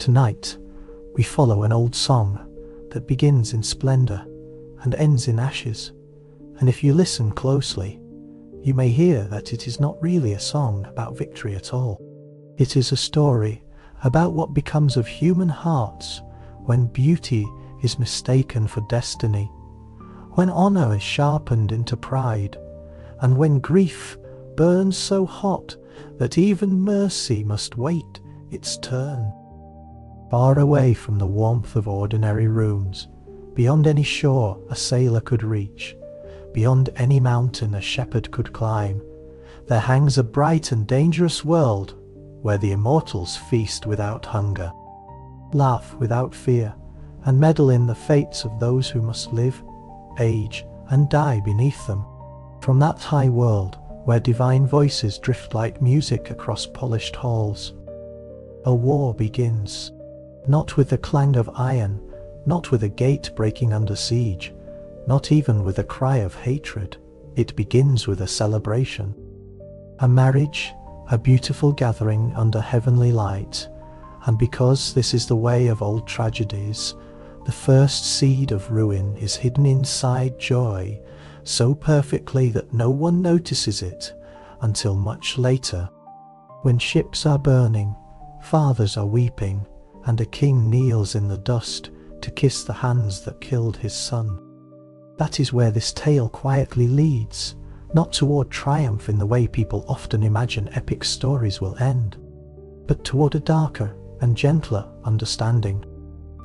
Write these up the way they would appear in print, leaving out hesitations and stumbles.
Tonight, we follow an old song that begins in splendor and ends in ashes, and if you listen closely, you may hear that it is not really a song about victory at all. It is a story about what becomes of human hearts when beauty is mistaken for destiny, when honor is sharpened into pride, and when grief burns so hot that even mercy must wait its turn. Far away from the warmth of ordinary rooms, beyond any shore a sailor could reach, beyond any mountain a shepherd could climb, there hangs a bright and dangerous world where the immortals feast without hunger, laugh without fear, and meddle in the fates of those who must live, age, and die beneath them. From that high world where divine voices drift like music across polished halls, a war begins, not with the clang of iron, not with a gate breaking under siege, not even with a cry of hatred. It begins with a celebration. A marriage, a beautiful gathering under heavenly light, and because this is the way of old tragedies, the first seed of ruin is hidden inside joy so perfectly that no one notices it until much later, when ships are burning, fathers are weeping, and a king kneels in the dust to kiss the hands that killed his son. That is where this tale quietly leads, not toward triumph in the way people often imagine epic stories will end, but toward a darker and gentler understanding,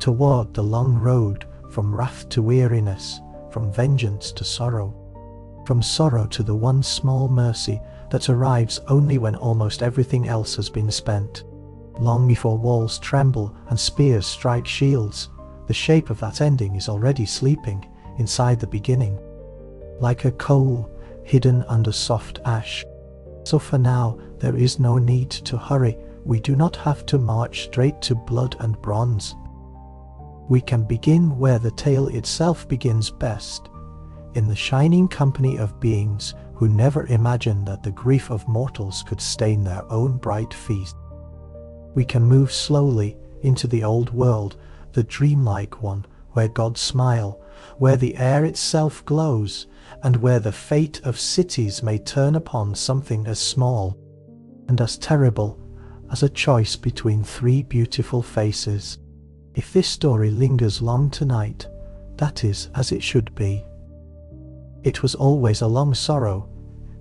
toward the long road from wrath to weariness, from vengeance to sorrow, from sorrow to the one small mercy that arrives only when almost everything else has been spent. Long before walls tremble and spears strike shields, the shape of that ending is already sleeping inside the beginning, like a coal hidden under soft ash. So for now, there is no need to hurry. We do not have to march straight to blood and bronze. We can begin where the tale itself begins best, in the shining company of beings who never imagined that the grief of mortals could stain their own bright feast. We can move slowly into the old world, the dreamlike one, where gods smile, where the air itself glows, and where the fate of cities may turn upon something as small and as terrible as a choice between three beautiful faces. If this story lingers long tonight, that is as it should be. It was always a long sorrow.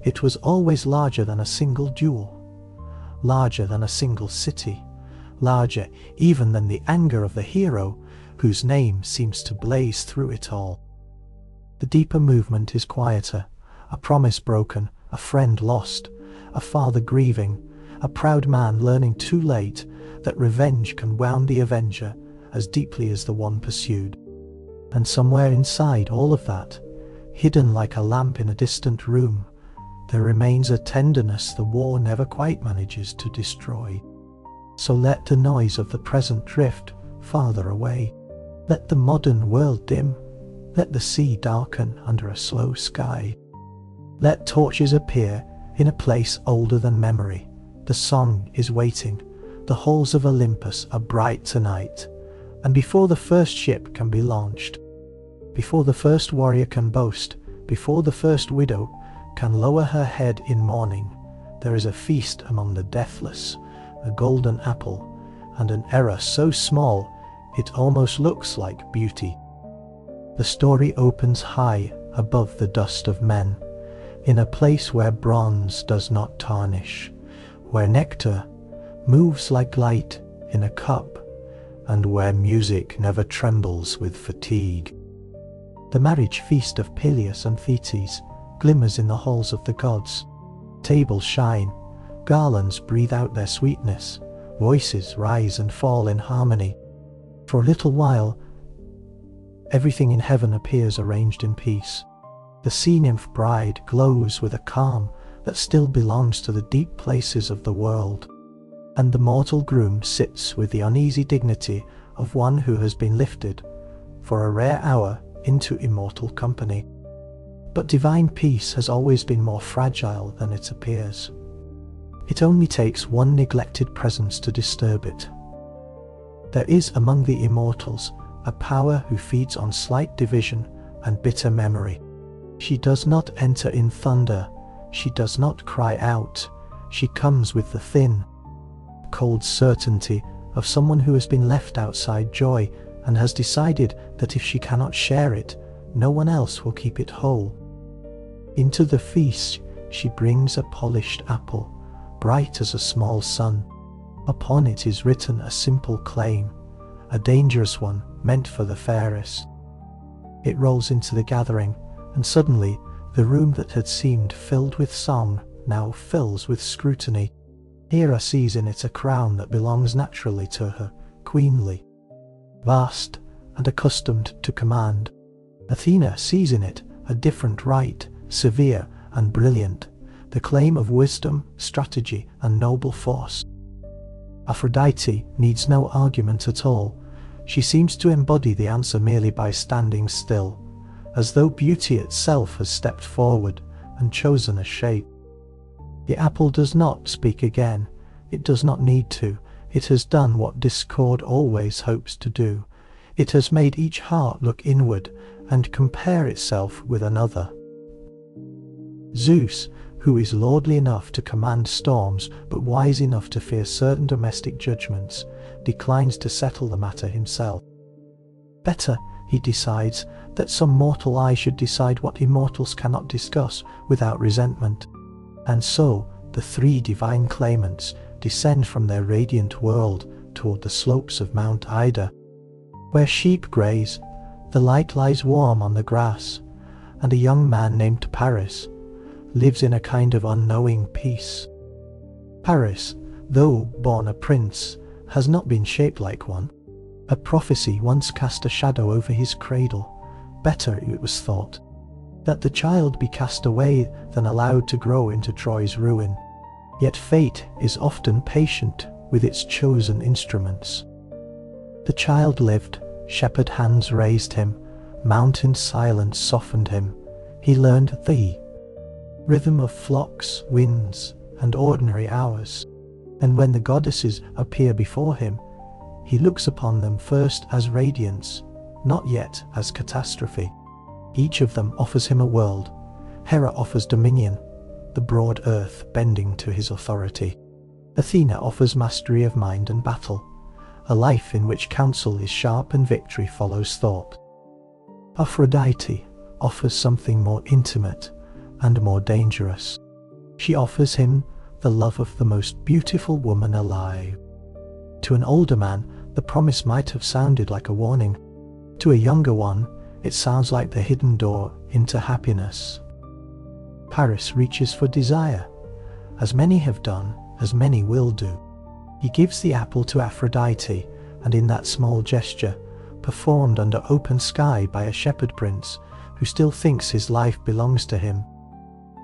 It was always larger than a single duel, larger than a single city, larger even than the anger of the hero whose name seems to blaze through it all. The deeper movement is quieter, a promise broken, a friend lost, a father grieving, a proud man learning too late that revenge can wound the avenger as deeply as the one pursued. And somewhere inside all of that, hidden like a lamp in a distant room, there remains a tenderness the war never quite manages to destroy. So let the noise of the present drift farther away. Let the modern world dim. Let the sea darken under a slow sky. Let torches appear in a place older than memory. The song is waiting. The halls of Olympus are bright tonight. And before the first ship can be launched, before the first warrior can boast, before the first widow can lower her head in mourning, there is a feast among the deathless, a golden apple, and an error so small it almost looks like beauty. The story opens high above the dust of men, in a place where bronze does not tarnish, where nectar moves like light in a cup, and where music never trembles with fatigue. The marriage feast of Peleus and Thetis glimmers in the halls of the gods. Tables shine, garlands breathe out their sweetness, voices rise and fall in harmony. For a little while, everything in heaven appears arranged in peace. The sea nymph bride glows with a calm that still belongs to the deep places of the world, and the mortal groom sits with the uneasy dignity of one who has been lifted for a rare hour into immortal company. But divine peace has always been more fragile than it appears. It only takes one neglected presence to disturb it. There is among the immortals a power who feeds on slight division and bitter memory. She does not enter in thunder, she does not cry out, she comes with the thin, cold certainty of someone who has been left outside joy and has decided that if she cannot share it, no one else will keep it whole. Into the feast she brings a polished apple, bright as a small sun. Upon it is written a simple claim, a dangerous one meant for the fairest. It rolls into the gathering, and suddenly the room that had seemed filled with song now fills with scrutiny. Hera sees in it a crown that belongs naturally to her, queenly, vast and accustomed to command. Athena sees in it a different right, severe and brilliant, the claim of wisdom, strategy and noble force. Aphrodite needs no argument at all. She seems to embody the answer merely by standing still, as though beauty itself has stepped forward and chosen a shape. The apple does not speak again. It does not need to. It has done what discord always hopes to do. It has made each heart look inward and compare itself with another. Zeus, who is lordly enough to command storms but wise enough to fear certain domestic judgments, declines to settle the matter himself. Better, he decides, that some mortal eye should decide what immortals cannot discuss without resentment. And so the three divine claimants descend from their radiant world toward the slopes of Mount Ida. Where sheep graze, the light lies warm on the grass, and a young man named Paris lives in a kind of unknowing peace. Paris, though born a prince, has not been shaped like one. A prophecy once cast a shadow over his cradle. Better, it was thought, that the child be cast away than allowed to grow into Troy's ruin. Yet fate is often patient with its chosen instruments. The child lived, shepherd hands raised him, mountain silence softened him. He learned the rhythm of flocks, winds, and ordinary hours. And when the goddesses appear before him, he looks upon them first as radiance, not yet as catastrophe. Each of them offers him a world. Hera offers dominion, the broad earth bending to his authority. Athena offers mastery of mind and battle, a life in which counsel is sharp and victory follows thought. Aphrodite offers something more intimate and more dangerous. She offers him the love of the most beautiful woman alive. To an older man, the promise might have sounded like a warning. To a younger one, it sounds like the hidden door into happiness. Paris reaches for desire. As many have done, as many will do. He gives the apple to Aphrodite, and in that small gesture, performed under open sky by a shepherd prince who still thinks his life belongs to him,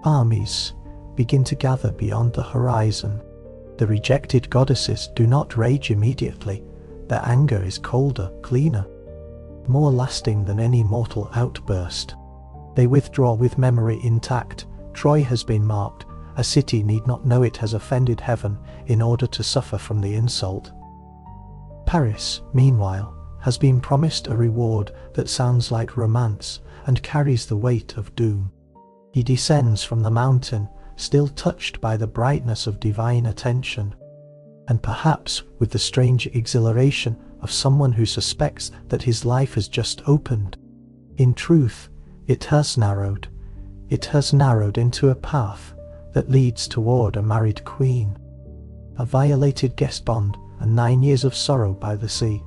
armies begin to gather beyond the horizon. The rejected goddesses do not rage immediately. Their anger is colder, cleaner, more lasting than any mortal outburst. They withdraw with memory intact. Troy has been marked. A city need not know it has offended heaven in order to suffer from the insult. Paris, meanwhile, has been promised a reward that sounds like romance and carries the weight of doom. He descends from the mountain, still touched by the brightness of divine attention, and perhaps with the strange exhilaration of someone who suspects that his life has just opened. In truth, it has narrowed. It has narrowed into a path that leads toward a married queen, a violated guest bond, and 9 years of sorrow by the sea.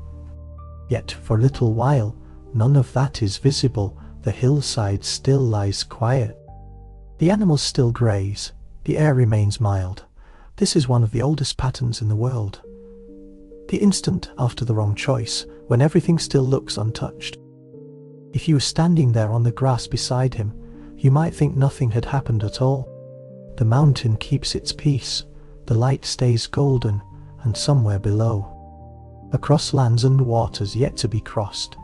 Yet for a little while, none of that is visible. The hillside still lies quiet. The animals still graze. The air remains mild. This is one of the oldest patterns in the world. The instant after the wrong choice, when everything still looks untouched. If you were standing there on the grass beside him, you might think nothing had happened at all. The mountain keeps its peace. The light stays golden, and somewhere below, across lands and waters yet to be crossed,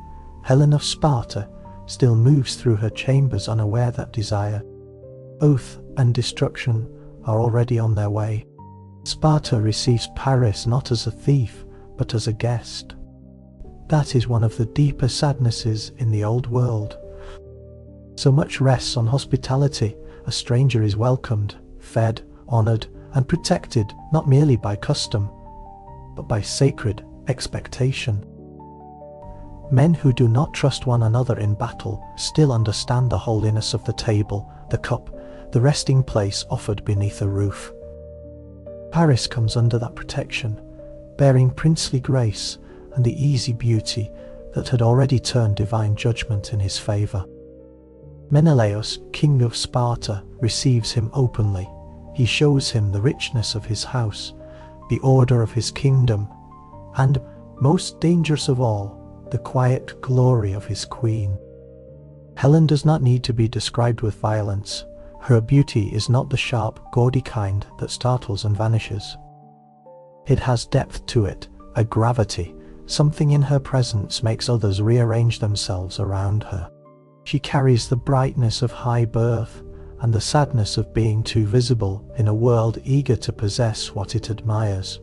Helen of Sparta still moves through her chambers unaware that desire, oath and destruction are already on their way. Sparta receives Paris not as a thief, but as a guest. That is one of the deeper sadnesses in the old world. So much rests on hospitality. A stranger is welcomed, fed, honored, and protected not merely by custom, but by sacred expectation. Men who do not trust one another in battle still understand the holiness of the table, the cup, the resting place offered beneath a roof. Paris comes under that protection, bearing princely grace and the easy beauty that had already turned divine judgment in his favor. Menelaus, king of Sparta, receives him openly. He shows him the richness of his house, the order of his kingdom, and, most dangerous of all, the quiet glory of his queen. Helen does not need to be described with violence. Her beauty is not the sharp, gaudy kind that startles and vanishes. It has depth to it, a gravity. Something in her presence makes others rearrange themselves around her. She carries the brightness of high birth and the sadness of being too visible in a world eager to possess what it admires.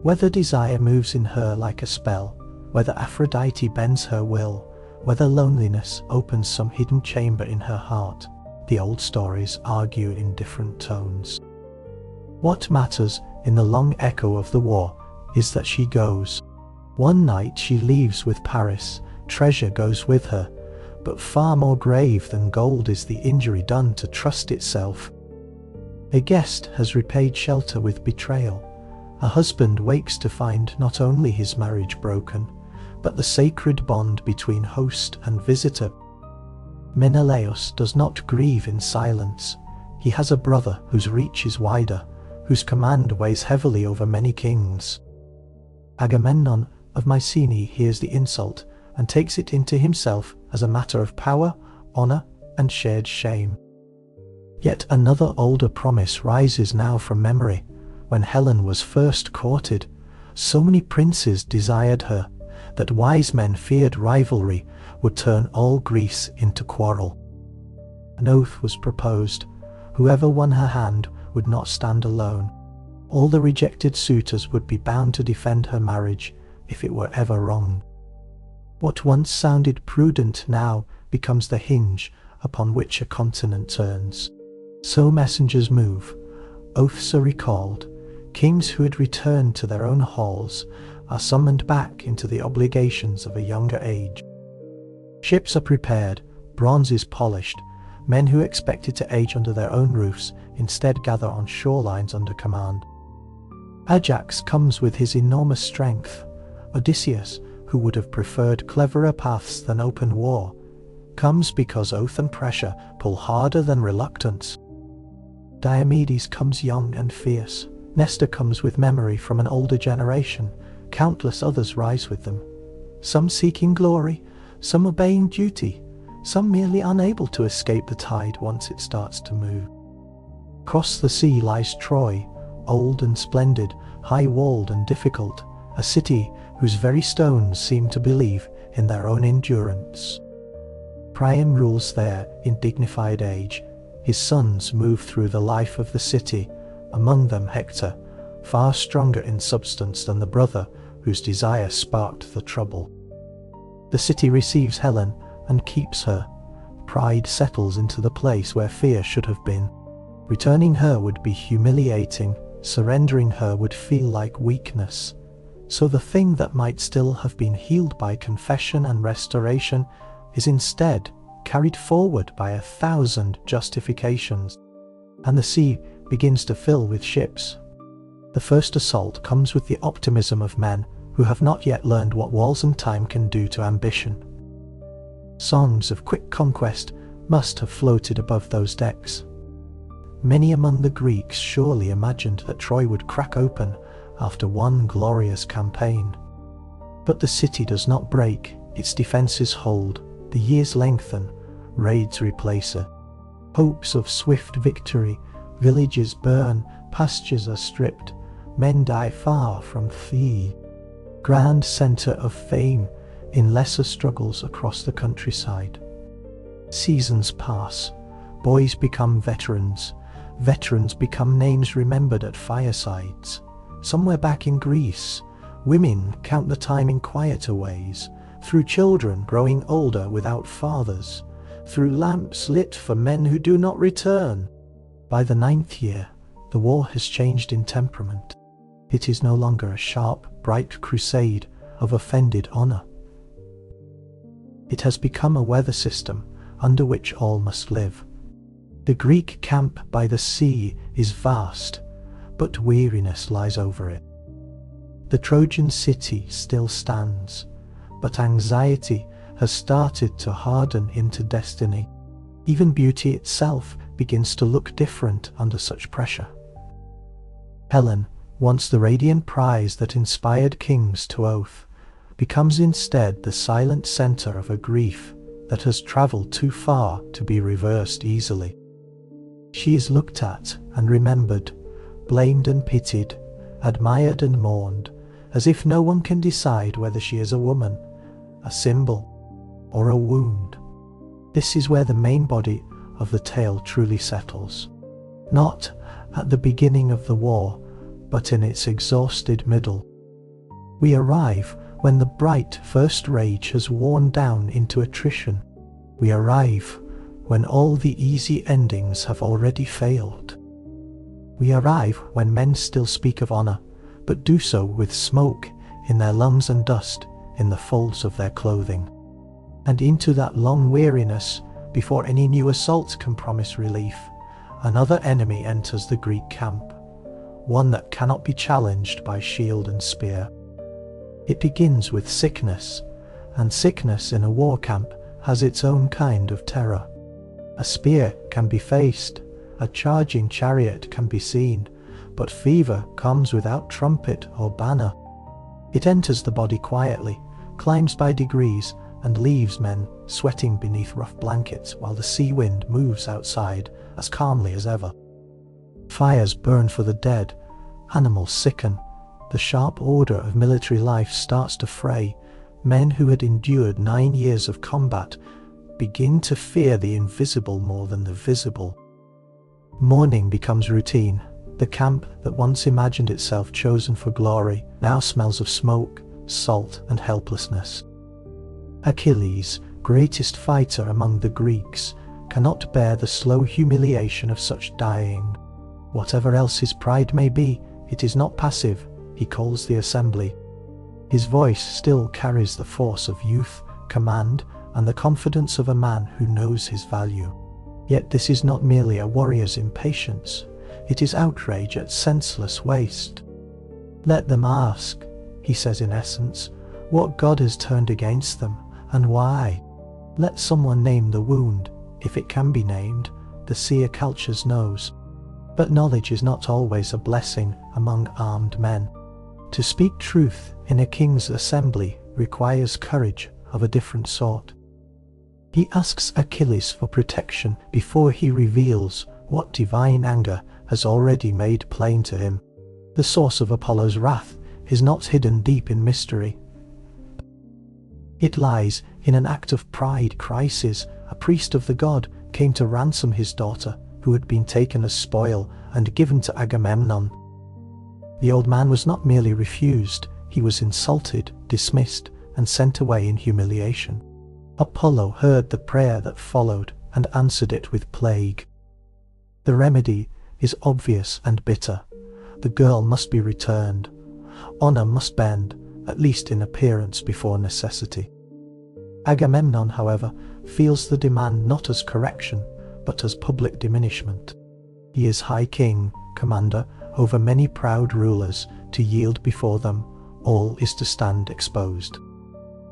Whether desire moves in her like a spell, whether Aphrodite bends her will, whether loneliness opens some hidden chamber in her heart, the old stories argue in different tones. What matters in the long echo of the war is that she goes. One night she leaves with Paris, treasure goes with her, but far more grave than gold is the injury done to trust itself. A guest has repaid shelter with betrayal. A husband wakes to find not only his marriage broken, but the sacred bond between host and visitor. Menelaus does not grieve in silence. He has a brother whose reach is wider, whose command weighs heavily over many kings. Agamemnon of Mycenae hears the insult and takes it into himself as a matter of power, honor, and shared shame. Yet another older promise rises now from memory. When Helen was first courted, so many princes desired her that wise men feared rivalry would turn all Greece into quarrel. An oath was proposed. Whoever won her hand would not stand alone. All the rejected suitors would be bound to defend her marriage if it were ever wrong. What once sounded prudent now becomes the hinge upon which a continent turns. So messengers move, oaths are recalled, kings who had returned to their own halls are summoned back into the obligations of a younger age. Ships are prepared, bronze is polished, men who expected to age under their own roofs instead gather on shorelines under command. Ajax comes with his enormous strength. Odysseus, who would have preferred cleverer paths than open war, comes because oath and pressure pull harder than reluctance. Diomedes comes young and fierce. Nestor comes with memory from an older generation. Countless others rise with them. Some seeking glory, some obeying duty, some merely unable to escape the tide once it starts to move. Across the sea lies Troy, old and splendid, high-walled and difficult, a city whose very stones seem to believe in their own endurance. Priam rules there in dignified age. His sons move through the life of the city, among them Hector, far stronger in substance than the brother whose desire sparked the trouble. The city receives Helen and keeps her. Pride settles into the place where fear should have been. Returning her would be humiliating, surrendering her would feel like weakness. So the thing that might still have been healed by confession and restoration is instead carried forward by 1,000 justifications, and the sea begins to fill with ships. The first assault comes with the optimism of men who have not yet learned what walls and time can do to ambition. Songs of quick conquest must have floated above those decks. Many among the Greeks surely imagined that Troy would crack open after one glorious campaign. But the city does not break, its defenses hold, the years lengthen, raids replace it. Hopes of swift victory, villages burn, pastures are stripped, men die far from Thebes, grand centre of fame, in lesser struggles across the countryside. Seasons pass, boys become veterans, veterans become names remembered at firesides. Somewhere back in Greece, Women count the time in quieter ways, through children growing older without fathers, through lamps lit for men who do not return. By the 9th year, the war has changed in temperament. It is no longer a sharp, bright crusade of offended honor. It has become a weather system under which all must live. The Greek camp by the sea is vast, but weariness lies over it. The Trojan city still stands, but anxiety has started to harden into destiny. Even beauty itself begins to look different under such pressure. Helen, once the radiant prize that inspired kings to oath, becomes instead the silent center of a grief that has traveled too far to be reversed easily. She is looked at and remembered, blamed and pitied, admired and mourned, as if no one can decide whether she is a woman, a symbol, or a wound. This is where the main body of the tale truly settles. Not at the beginning of the war, but in its exhausted middle. We arrive when the bright first rage has worn down into attrition. We arrive when all the easy endings have already failed. We arrive when men still speak of honor, but do so with smoke in their lungs and dust in the folds of their clothing. And into that long weariness, before any new assault can promise relief, another enemy enters the Greek camp, one that cannot be challenged by shield and spear. It begins with sickness, and sickness in a war camp has its own kind of terror. A spear can be faced, a charging chariot can be seen, but fever comes without trumpet or banner. It enters the body quietly, climbs by degrees, and leaves men sweating beneath rough blankets while the sea wind moves outside as calmly as ever. Fires burn for the dead, animals sicken, the sharp order of military life starts to fray. Men who had endured 9 years of combat begin to fear the invisible more than the visible. Mourning becomes routine. The camp that once imagined itself chosen for glory now smells of smoke, salt, and helplessness. Achilles, greatest fighter among the Greeks, cannot bear the slow humiliation of such dying. Whatever else his pride may be, it is not passive. He calls the assembly. His voice still carries the force of youth, command, and the confidence of a man who knows his value. Yet this is not merely a warrior's impatience. It is outrage at senseless waste. Let them ask, he says in essence, what God has turned against them, and why. Let someone name the wound, if it can be named, the seer cultures knows. But knowledge is not always a blessing among armed men. To speak truth in a king's assembly requires courage of a different sort. He asks Achilles for protection before he reveals what divine anger has already made plain to him. The source of Apollo's wrath is not hidden deep in mystery. It lies in an act of pride. Chryses, a priest of the god, came to ransom his daughter, who had been taken as spoil and given to Agamemnon. The old man was not merely refused, he was insulted, dismissed, and sent away in humiliation. Apollo heard the prayer that followed and answered it with plague. The remedy is obvious and bitter. The girl must be returned. Honor must bend, at least in appearance, before necessity. Agamemnon, however, feels the demand not as correction, but as public diminishment. He is high king, commander, over many proud rulers. To yield before them, all is to stand exposed.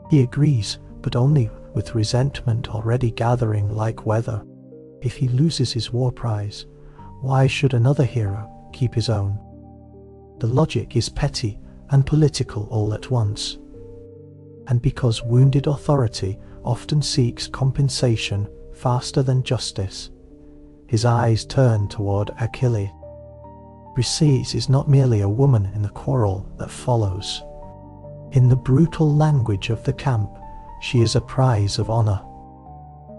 He agrees, but only with resentment already gathering like weather. If he loses his war prize, why should another hero keep his own? The logic is petty and political all at once. And because wounded authority often seeks compensation faster than justice, his eyes turn toward Achilles. Chryses is not merely a woman in the quarrel that follows. In the brutal language of the camp, she is a prize of honor,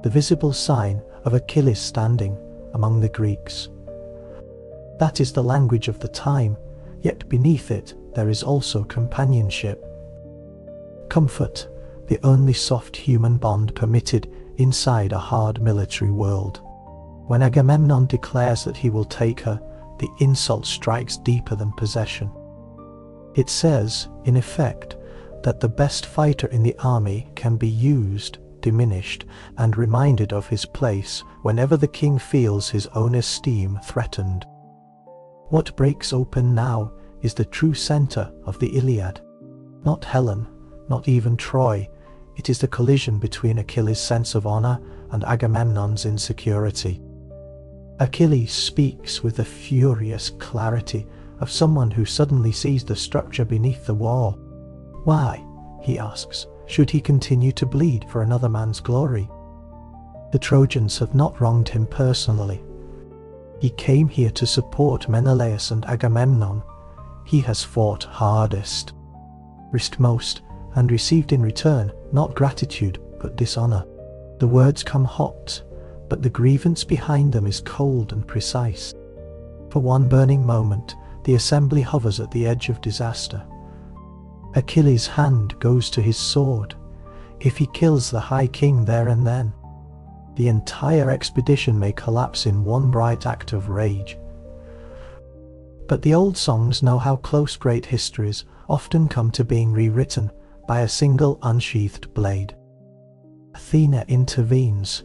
the visible sign of Achilles' standing among the Greeks. That is the language of the time, yet beneath it there is also companionship. Comfort, the only soft human bond permitted inside a hard military world. When Agamemnon declares that he will take her, the insult strikes deeper than possession. It says, in effect, that the best fighter in the army can be used, diminished, and reminded of his place whenever the king feels his own esteem threatened. What breaks open now is the true center of the Iliad. Not Helen, not even Troy. It is the collision between Achilles' sense of honor and Agamemnon's insecurity. Achilles speaks with the furious clarity of someone who suddenly sees the structure beneath the wall. Why, he asks, should he continue to bleed for another man's glory? The Trojans have not wronged him personally. He came here to support Menelaus and Agamemnon. He has fought hardest, risked most, and received in return not gratitude but dishonor. The words come hot, but the grievance behind them is cold and precise. For one burning moment, the assembly hovers at the edge of disaster. Achilles' hand goes to his sword. If he kills the High King there and then, the entire expedition may collapse in one bright act of rage. But the old songs know how close great histories often come to being rewritten by a single unsheathed blade. Athena intervenes,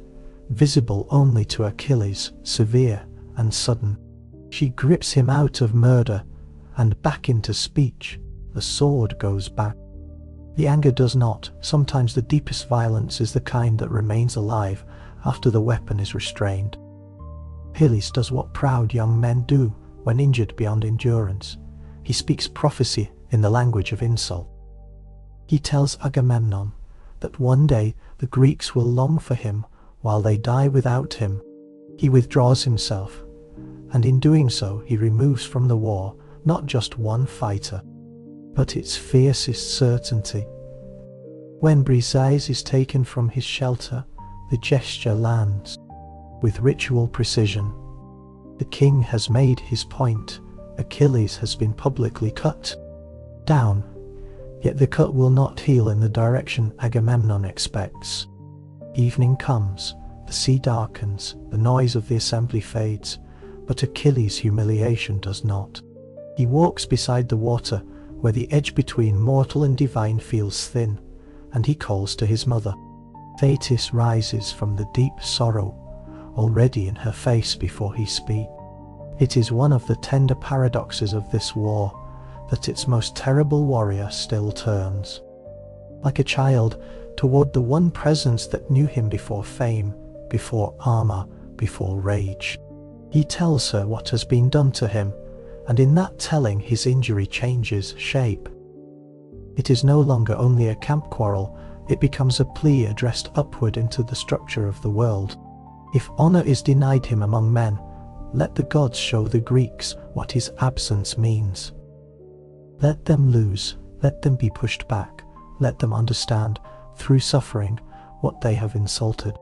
visible only to Achilles, severe and sudden. She grips him out of murder and back into speech. The sword goes back. The anger does not. Sometimes the deepest violence is the kind that remains alive after the weapon is restrained. Achilles does what proud young men do when injured beyond endurance. He speaks prophecy in the language of insult. He tells Agamemnon that one day the Greeks will long for him while they die without him. He withdraws himself, and in doing so he removes from the war not just one fighter, but its fiercest certainty. When Briseis is taken from his shelter, the gesture lands with ritual precision. The king has made his point. Achilles has been publicly cut down, yet the cut will not heal in the direction Agamemnon expects. Evening comes, the sea darkens, the noise of the assembly fades, but Achilles' humiliation does not. He walks beside the water, where the edge between mortal and divine feels thin, and he calls to his mother. Thetis rises from the deep sorrow, already in her face before he speaks. It is one of the tender paradoxes of this war, that its most terrible warrior still turns, like a child, toward the one presence that knew him before fame, before armor, before rage. He tells her what has been done to him, and in that telling his injury changes shape. It is no longer only a camp quarrel, it becomes a plea addressed upward into the structure of the world. If honor is denied him among men, let the gods show the Greeks what his absence means. Let them lose, let them be pushed back, let them understand, through suffering, what they have insulted.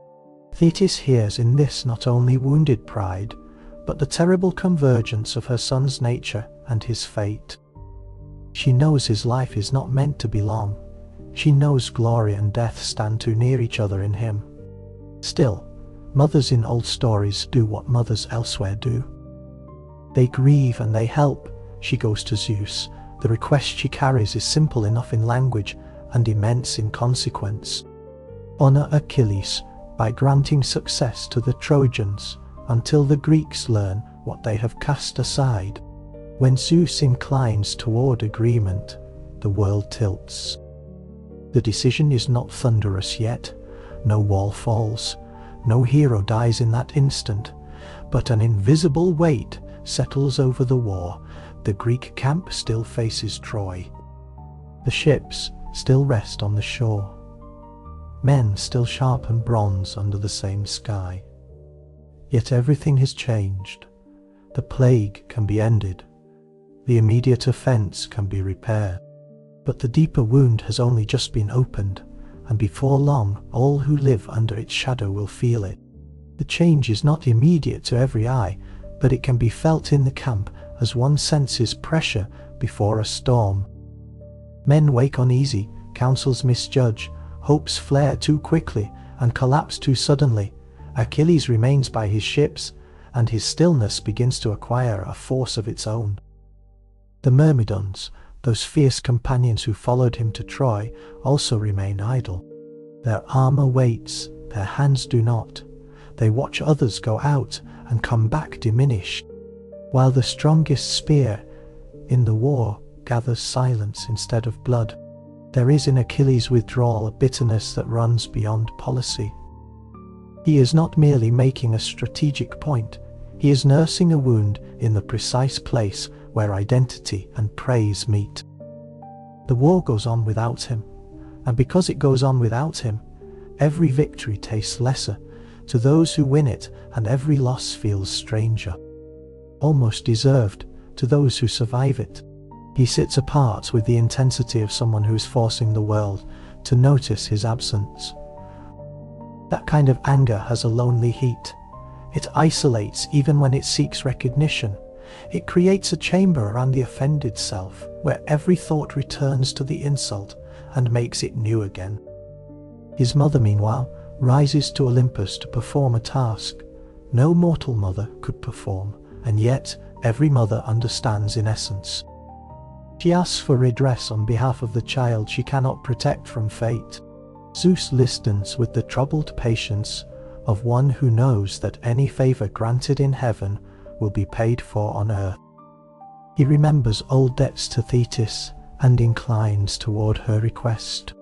Thetis hears in this not only wounded pride, but the terrible convergence of her son's nature and his fate. She knows his life is not meant to be long. She knows glory and death stand too near each other in him. Still, mothers in old stories do what mothers elsewhere do. They grieve and they help. She goes to Zeus. The request she carries is simple enough in language and immense in consequence. Honor Achilles by granting success to the Trojans until the Greeks learn what they have cast aside. When Zeus inclines toward agreement, the world tilts. The decision is not thunderous yet. No wall falls. No hero dies in that instant. But an invisible weight settles over the war. The Greek camp still faces Troy. The ships still rest on the shore. Men still sharpen bronze under the same sky. Yet everything has changed. The plague can be ended. The immediate offense can be repaired. But the deeper wound has only just been opened, and before long all who live under its shadow will feel it. The change is not immediate to every eye, but it can be felt in the camp as one senses pressure before a storm. Men wake uneasy, counsels misjudge, hopes flare too quickly and collapse too suddenly. Achilles remains by his ships, and his stillness begins to acquire a force of its own. The Myrmidons, those fierce companions who followed him to Troy, also remain idle. Their armor waits, their hands do not. They watch others go out and come back diminished, while the strongest spear in the war gathers silence instead of blood. There is in Achilles' withdrawal a bitterness that runs beyond policy. He is not merely making a strategic point, he is nursing a wound in the precise place where identity and praise meet. The war goes on without him, and because it goes on without him, every victory tastes lesser to those who win it, and every loss feels stranger, almost deserved, to those who survive it. He sits apart with the intensity of someone who is forcing the world to notice his absence. That kind of anger has a lonely heat. It isolates even when it seeks recognition. It creates a chamber around the offended self, where every thought returns to the insult and makes it new again. His mother, meanwhile, rises to Olympus to perform a task no mortal mother could perform, and yet every mother understands in essence. She asks for redress on behalf of the child she cannot protect from fate. Zeus listens with the troubled patience of one who knows that any favor granted in heaven will be paid for on earth. He remembers old debts to Thetis and inclines toward her request.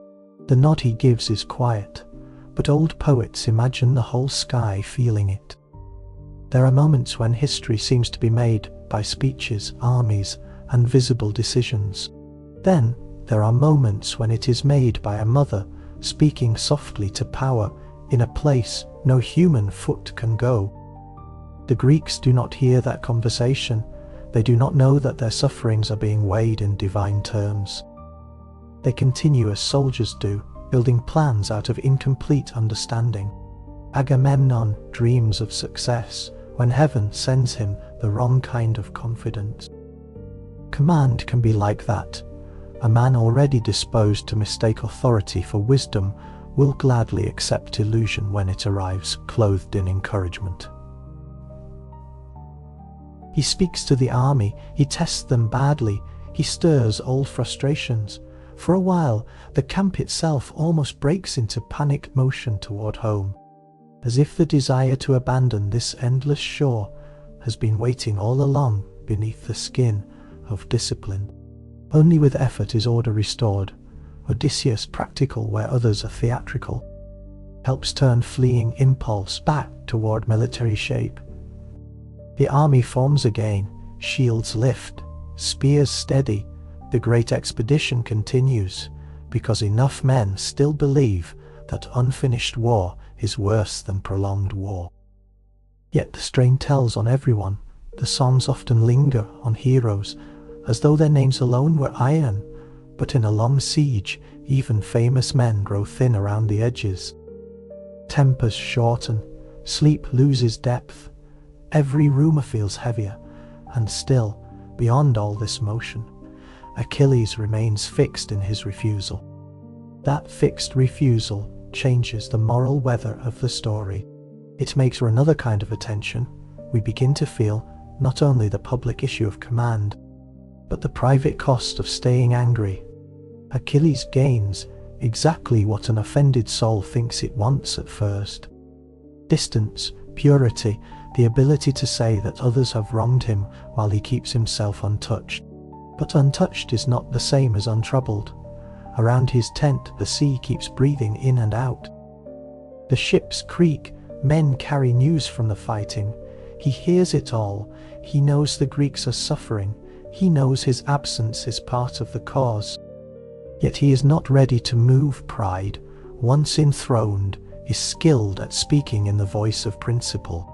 The nod he gives is quiet, but old poets imagine the whole sky feeling it. There are moments when history seems to be made by speeches, armies, and visible decisions. Then there are moments when it is made by a mother speaking softly to power in a place no human foot can go. The Greeks do not hear that conversation. They do not know that their sufferings are being weighed in divine terms. They continue as soldiers do, building plans out of incomplete understanding. Agamemnon dreams of success when heaven sends him the wrong kind of confidence. Command can be like that. A man already disposed to mistake authority for wisdom will gladly accept illusion when it arrives clothed in encouragement. He speaks to the army, he tests them badly, he stirs old frustrations. For a while, the camp itself almost breaks into panicked motion toward home, as if the desire to abandon this endless shore has been waiting all along beneath the skin of discipline. Only with effort is order restored. Odysseus, practical where others are theatrical, helps turn fleeing impulse back toward military shape. The army forms again, shields lift, spears steady. The great expedition continues, because enough men still believe that unfinished war is worse than prolonged war. Yet the strain tells on everyone. The songs often linger on heroes, as though their names alone were iron, but in a long siege, even famous men grow thin around the edges. Tempers shorten, sleep loses depth, every rumour feels heavier, and still, beyond all this motion, Achilles remains fixed in his refusal. That fixed refusal changes the moral weather of the story. It makes for another kind of attention. We begin to feel not only the public issue of command, but the private cost of staying angry. Achilles gains exactly what an offended soul thinks it wants at first: distance, purity, the ability to say that others have wronged him while he keeps himself untouched. But untouched is not the same as untroubled. Around his tent the sea keeps breathing in and out. The ships creak, men carry news from the fighting. He hears it all. He knows the Greeks are suffering. He knows his absence is part of the cause. Yet he is not ready to move. Pride, once enthroned, is skilled at speaking in the voice of principle.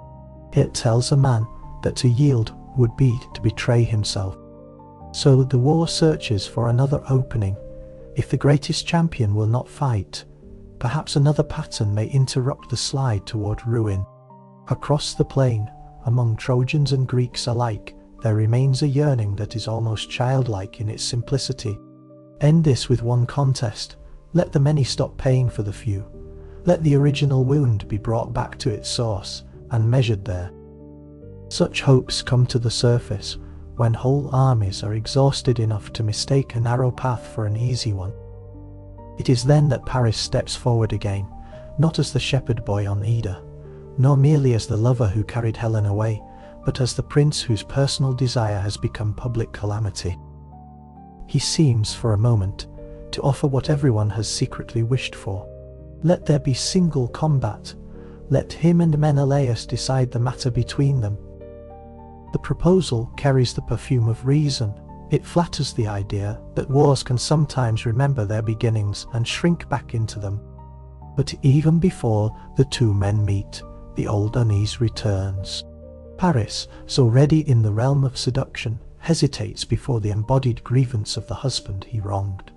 It tells a man that to yield would be to betray himself. So the war searches for another opening. If the greatest champion will not fight, perhaps another pattern may interrupt the slide toward ruin. Across the plain, among Trojans and Greeks alike, there remains a yearning that is almost childlike in its simplicity. End this with one contest. Let the many stop paying for the few. Let the original wound be brought back to its source and measured there. Such hopes come to the surface when whole armies are exhausted enough to mistake a narrow path for an easy one. It is then that Paris steps forward again, not as the shepherd boy on Ida, nor merely as the lover who carried Helen away, but as the prince whose personal desire has become public calamity. He seems, for a moment, to offer what everyone has secretly wished for. Let there be single combat. Let him and Menelaus decide the matter between them. The proposal carries the perfume of reason. It flatters the idea that wars can sometimes remember their beginnings and shrink back into them. But even before the two men meet, the old unease returns. Paris, so ready in the realm of seduction, hesitates before the embodied grievance of the husband he wronged.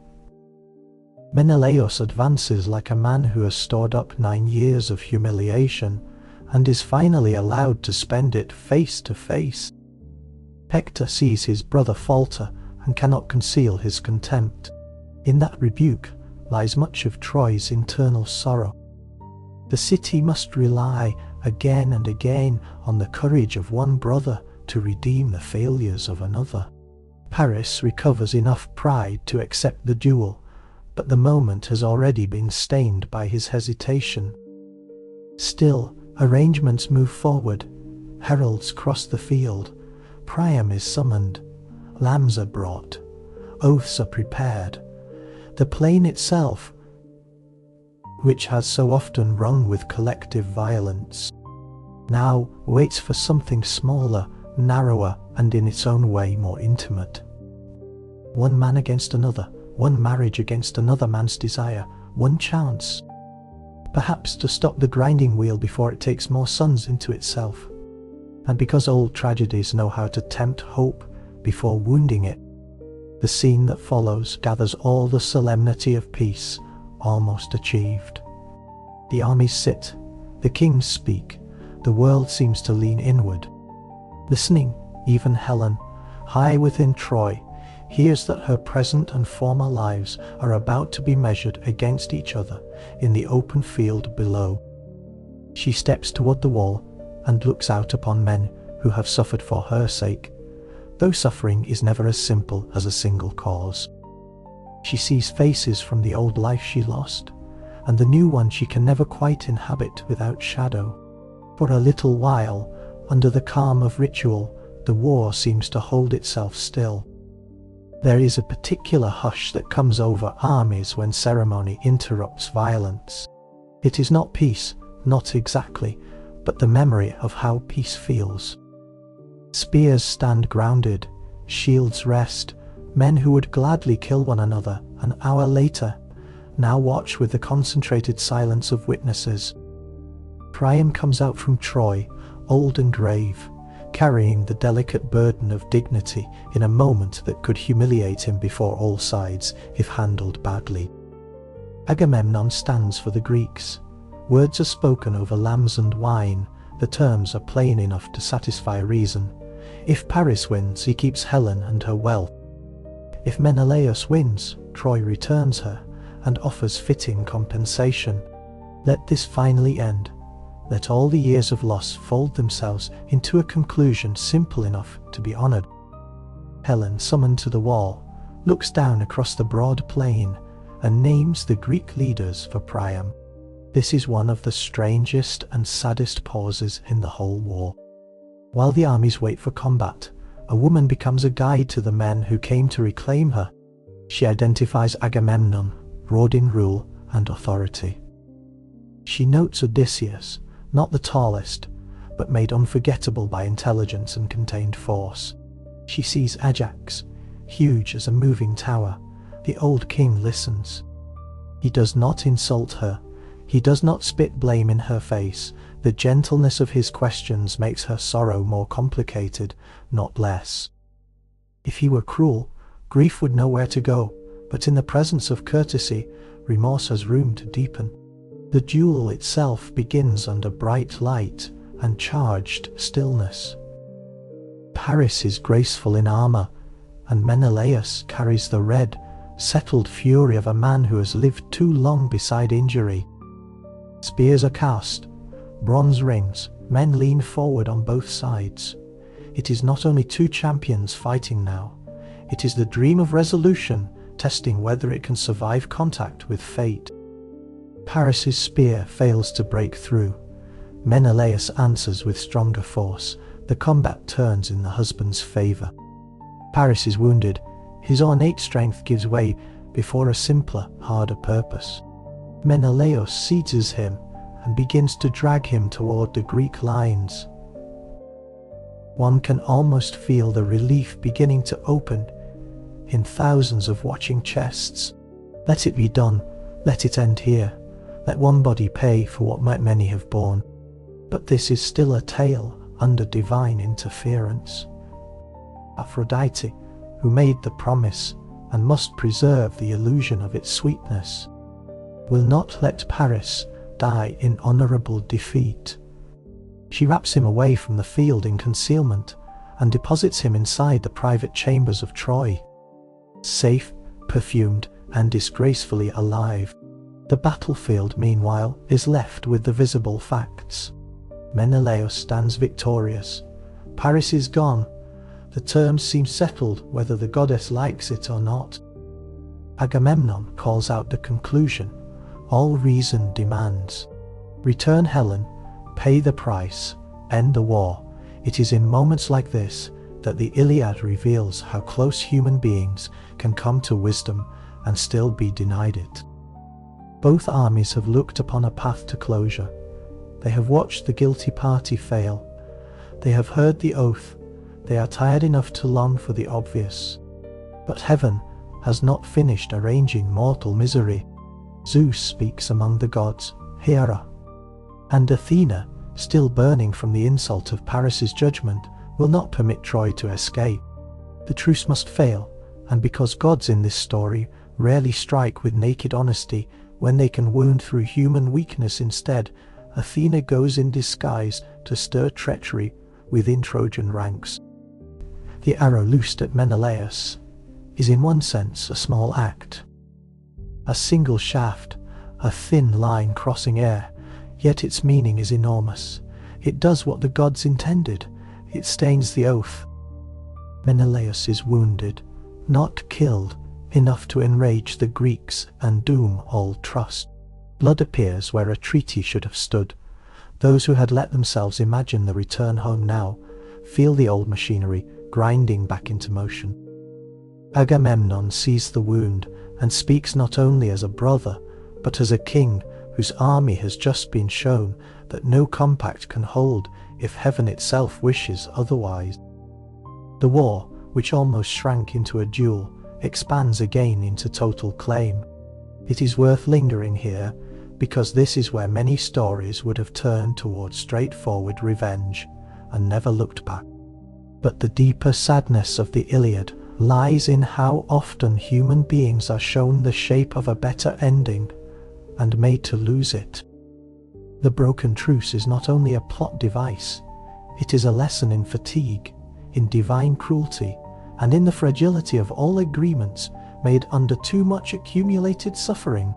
Menelaus advances like a man who has stored up 9 years of humiliation and is finally allowed to spend it face to face. Hector sees his brother falter and cannot conceal his contempt. In that rebuke lies much of Troy's internal sorrow. The city must rely again and again on the courage of one brother to redeem the failures of another. Paris recovers enough pride to accept the duel, but the moment has already been stained by his hesitation. Still, arrangements move forward. Heralds cross the field. Priam is summoned. Lambs are brought. Oaths are prepared. The plain itself, which has so often rung with collective violence, now waits for something smaller, narrower, and in its own way more intimate. One man against another, one marriage against another man's desire, one chance, perhaps to stop the grinding wheel before it takes more suns into itself. And because old tragedies know how to tempt hope before wounding it, the scene that follows gathers all the solemnity of peace almost achieved. The armies sit, the kings speak, the world seems to lean inward. Listening, even Helen, high within Troy, hears that her present and former lives are about to be measured against each other in the open field below. She steps toward the wall and looks out upon men who have suffered for her sake, though suffering is never as simple as a single cause. She sees faces from the old life she lost, and the new one she can never quite inhabit without shadow. For a little while, under the calm of ritual, the war seems to hold itself still. There is a particular hush that comes over armies when ceremony interrupts violence. It is not peace, not exactly, but the memory of how peace feels. Spears stand grounded, shields rest. Men who would gladly kill one another an hour later now watch with the concentrated silence of witnesses. Priam comes out from Troy, old and grave, carrying the delicate burden of dignity in a moment that could humiliate him before all sides if handled badly. Agamemnon stands for the Greeks. Words are spoken over lambs and wine. The terms are plain enough to satisfy reason. If Paris wins, he keeps Helen and her wealth. If Menelaus wins, Troy returns her and offers fitting compensation. Let this finally end. Let all the years of loss fold themselves into a conclusion simple enough to be honored. Helen, summoned to the wall, looks down across the broad plain and names the Greek leaders for Priam. This is one of the strangest and saddest pauses in the whole war. While the armies wait for combat, a woman becomes a guide to the men who came to reclaim her. She identifies Agamemnon, broad in rule and authority. She notes Odysseus, not the tallest, but made unforgettable by intelligence and contained force. She sees Ajax, huge as a moving tower. The old king listens. He does not insult her. He does not spit blame in her face. The gentleness of his questions makes her sorrow more complicated, not less. If he were cruel, grief would know where to go, but in the presence of courtesy, remorse has room to deepen. The duel itself begins under bright light and charged stillness. Paris is graceful in armor, and Menelaus carries the red, settled fury of a man who has lived too long beside injury. Spears are cast, bronze rings, men lean forward on both sides. It is not only two champions fighting now, it is the dream of resolution testing whether it can survive contact with fate. Paris's spear fails to break through. Menelaus answers with stronger force. The combat turns in the husband's favor. Paris is wounded. His ornate strength gives way before a simpler, harder purpose. Menelaus seizes him and begins to drag him toward the Greek lines. One can almost feel the relief beginning to open in thousands of watching chests. Let it be done. Let it end here. Let one body pay for what might many have borne. But this is still a tale under divine interference. Aphrodite, who made the promise and must preserve the illusion of its sweetness, will not let Paris die in honorable defeat. She wraps him away from the field in concealment and deposits him inside the private chambers of Troy. Safe, perfumed, and disgracefully alive. The battlefield, meanwhile, is left with the visible facts. Menelaus stands victorious. Paris is gone. The terms seem settled whether the goddess likes it or not. Agamemnon calls out the conclusion. All reason demands. Return Helen, pay the price, end the war. It is in moments like this that the Iliad reveals how close human beings can come to wisdom and still be denied it. Both armies have looked upon a path to closure. They have watched the guilty party fail. They have heard the oath. They are tired enough to long for the obvious. But heaven has not finished arranging mortal misery. Zeus speaks among the gods, Hera. And Athena, still burning from the insult of Paris's judgment, will not permit Troy to escape. The truce must fail, and because gods in this story rarely strike with naked honesty when they can wound through human weakness instead, Athena goes in disguise to stir treachery within Trojan ranks. The arrow loosed at Menelaus is in one sense a small act. A single shaft, a thin line crossing air, yet its meaning is enormous. It does what the gods intended. It stains the oath. Menelaus is wounded, not killed, enough to enrage the Greeks and doom all trust. Blood appears where a treaty should have stood. Those who had let themselves imagine the return home now feel the old machinery grinding back into motion. Agamemnon sees the wound and speaks not only as a brother, but as a king whose army has just been shown that no compact can hold if heaven itself wishes otherwise. The war, which almost shrank into a duel, expands again into total claim. It is worth lingering here, because this is where many stories would have turned towards straightforward revenge and never looked back. But the deeper sadness of the Iliad lies in how often human beings are shown the shape of a better ending and made to lose it. The broken truce is not only a plot device, it is a lesson in fatigue, in divine cruelty, and in the fragility of all agreements made under too much accumulated suffering.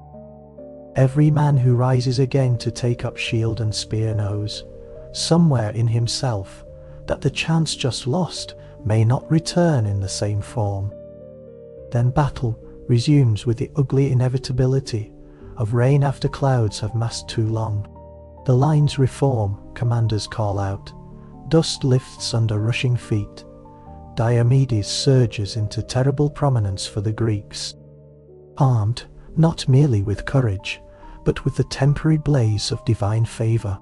Every man who rises again to take up shield and spear knows, somewhere in himself, that the chance just lost may not return in the same form. Then battle resumes with the ugly inevitability of rain after clouds have massed too long. The lines reform, commanders call out. Dust lifts under rushing feet. Diomedes surges into terrible prominence for the Greeks. Armed, not merely with courage, but with the temporary blaze of divine favour.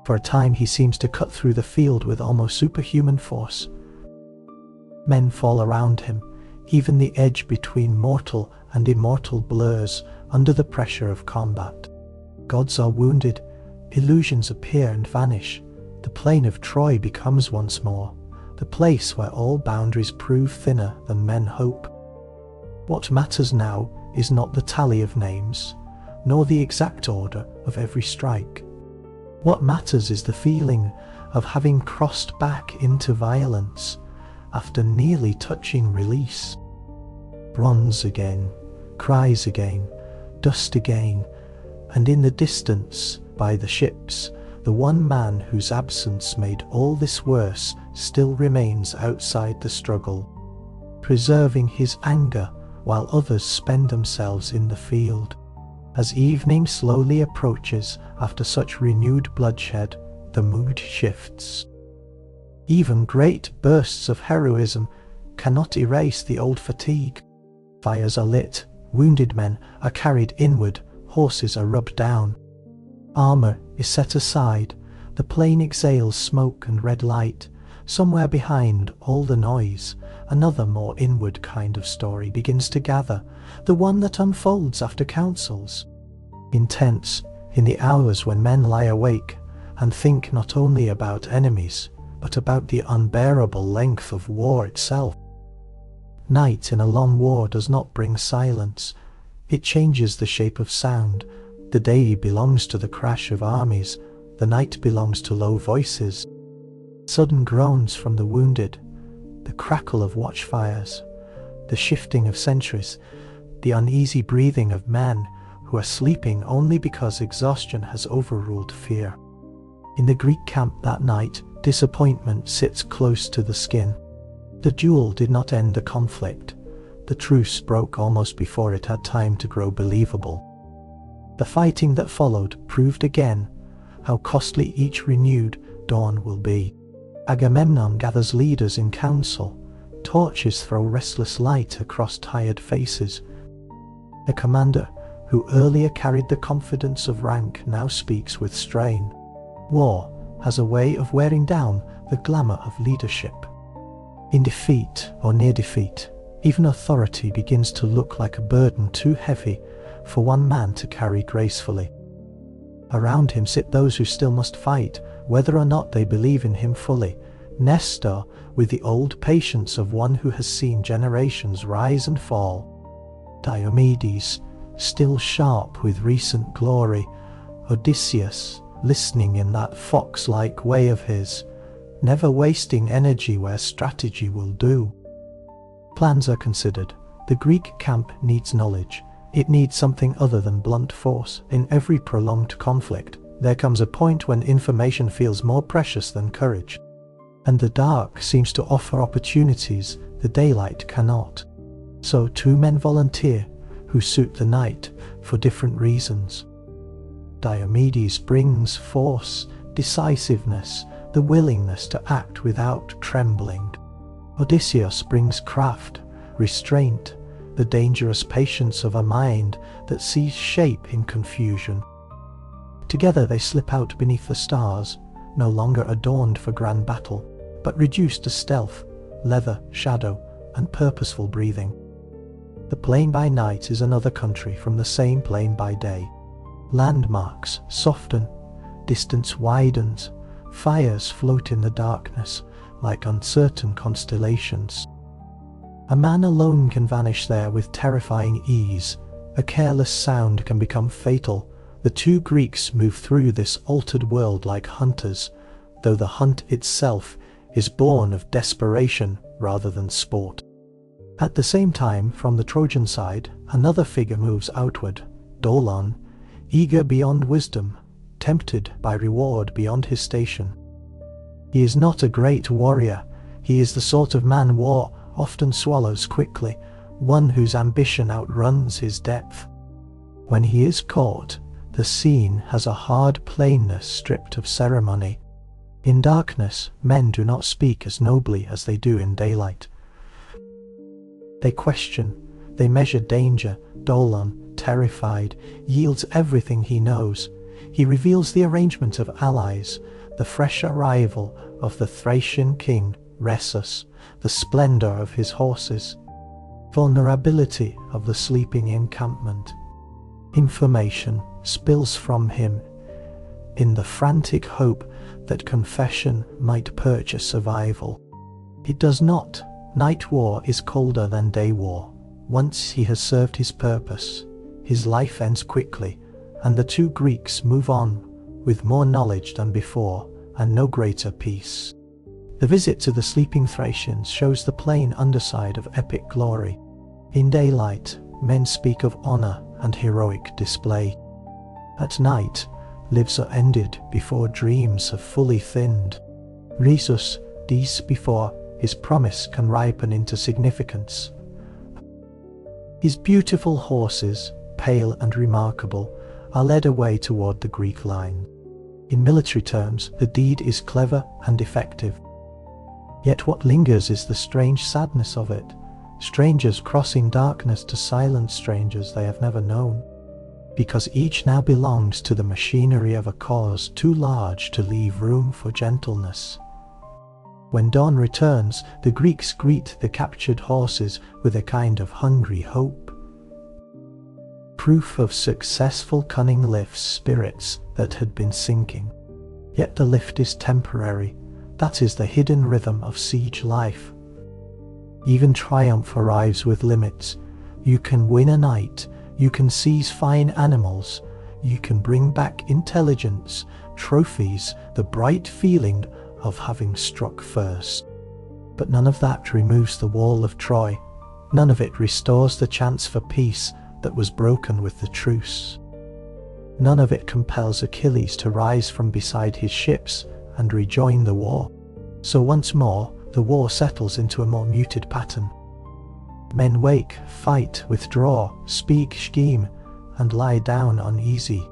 For a time he seems to cut through the field with almost superhuman force. Men fall around him, even the edge between mortal and immortal blurs under the pressure of combat. Gods are wounded, illusions appear and vanish. The plain of Troy becomes once more the place where all boundaries prove thinner than men hope. What matters now is not the tally of names, nor the exact order of every strike. What matters is the feeling of having crossed back into violence, after nearly touching release. Bronze again, cries again, dust again, and in the distance, by the ships, the one man whose absence made all this worse still remains outside the struggle, preserving his anger while others spend themselves in the field. As evening slowly approaches after such renewed bloodshed, the mood shifts. Even great bursts of heroism cannot erase the old fatigue. Fires are lit, wounded men are carried inward, horses are rubbed down. Armor is set aside, the plain exhales smoke and red light. Somewhere behind all the noise, another more inward kind of story begins to gather, the one that unfolds after councils. Intense, in the hours when men lie awake and think not only about enemies, but about the unbearable length of war itself. Night in a long war does not bring silence. It changes the shape of sound. The day belongs to the crash of armies, the night belongs to low voices. Sudden groans from the wounded, the crackle of watchfires, the shifting of sentries, the uneasy breathing of men who are sleeping only because exhaustion has overruled fear. In the Greek camp that night, disappointment sits close to the skin. The duel did not end the conflict. The truce broke almost before it had time to grow believable. The fighting that followed proved again how costly each renewed dawn will be. Agamemnon gathers leaders in council. Torches throw restless light across tired faces. A commander who earlier carried the confidence of rank now speaks with strain. War has a way of wearing down the glamour of leadership. In defeat or near defeat, even authority begins to look like a burden too heavy for one man to carry gracefully. Around him sit those who still must fight, whether or not they believe in him fully. Nestor, with the old patience of one who has seen generations rise and fall. Diomedes, still sharp with recent glory. Odysseus, listening in that fox-like way of his, never wasting energy where strategy will do. Plans are considered. The Greek camp needs knowledge. It needs something other than blunt force. In every prolonged conflict, there comes a point when information feels more precious than courage. And the dark seems to offer opportunities the daylight cannot. So 2 men volunteer who suit the night for different reasons. Diomedes brings force, decisiveness, the willingness to act without trembling. Odysseus brings craft, restraint, the dangerous patience of a mind that sees shape in confusion. Together they slip out beneath the stars, no longer adorned for grand battle, but reduced to stealth, leather, shadow, and purposeful breathing. The plain by night is another country from the same plain by day. Landmarks soften, distance widens, fires float in the darkness like uncertain constellations. A man alone can vanish there with terrifying ease. A careless sound can become fatal. The 2 Greeks move through this altered world like hunters, though the hunt itself is born of desperation rather than sport. At the same time, from the Trojan side, another figure moves outward, Dolon, eager beyond wisdom, tempted by reward beyond his station. He is not a great warrior. He is the sort of man war often swallows quickly, one whose ambition outruns his depth. When he is caught, the scene has a hard plainness stripped of ceremony. In darkness, men do not speak as nobly as they do in daylight. They question, they measure danger. Dolon, terrified, yields everything he knows. He reveals the arrangement of allies, the fresh arrival of the Thracian king, Rhesus, the splendor of his horses, vulnerability of the sleeping encampment. Information spills from him in the frantic hope that confession might purchase survival. It does not. Night war is colder than day war. Once he has served his purpose, his life ends quickly, and the 2 Greeks move on with more knowledge than before and no greater peace. The visit to the sleeping Thracians shows the plain underside of epic glory. In daylight, men speak of honor and heroic display. At night, lives are ended before dreams have fully thinned. Rhesus dies before his promise can ripen into significance. His beautiful horses, pale and remarkable, are led away toward the Greek line. In military terms, the deed is clever and effective. Yet what lingers is the strange sadness of it. Strangers crossing darkness to silent strangers they have never known. Because each now belongs to the machinery of a cause too large to leave room for gentleness. When dawn returns, the Greeks greet the captured horses with a kind of hungry hope. Proof of successful cunning lifts spirits that had been sinking. Yet the lift is temporary. That is the hidden rhythm of siege life. Even triumph arrives with limits. You can win a night, you can seize fine animals, you can bring back intelligence, trophies, the bright feeling of having struck first. But none of that removes the wall of Troy. None of it restores the chance for peace that was broken with the truce. None of it compels Achilles to rise from beside his ships and rejoin the war. So once more, the war settles into a more muted pattern. Men wake, fight, withdraw, speak, scheme, and lie down uneasy.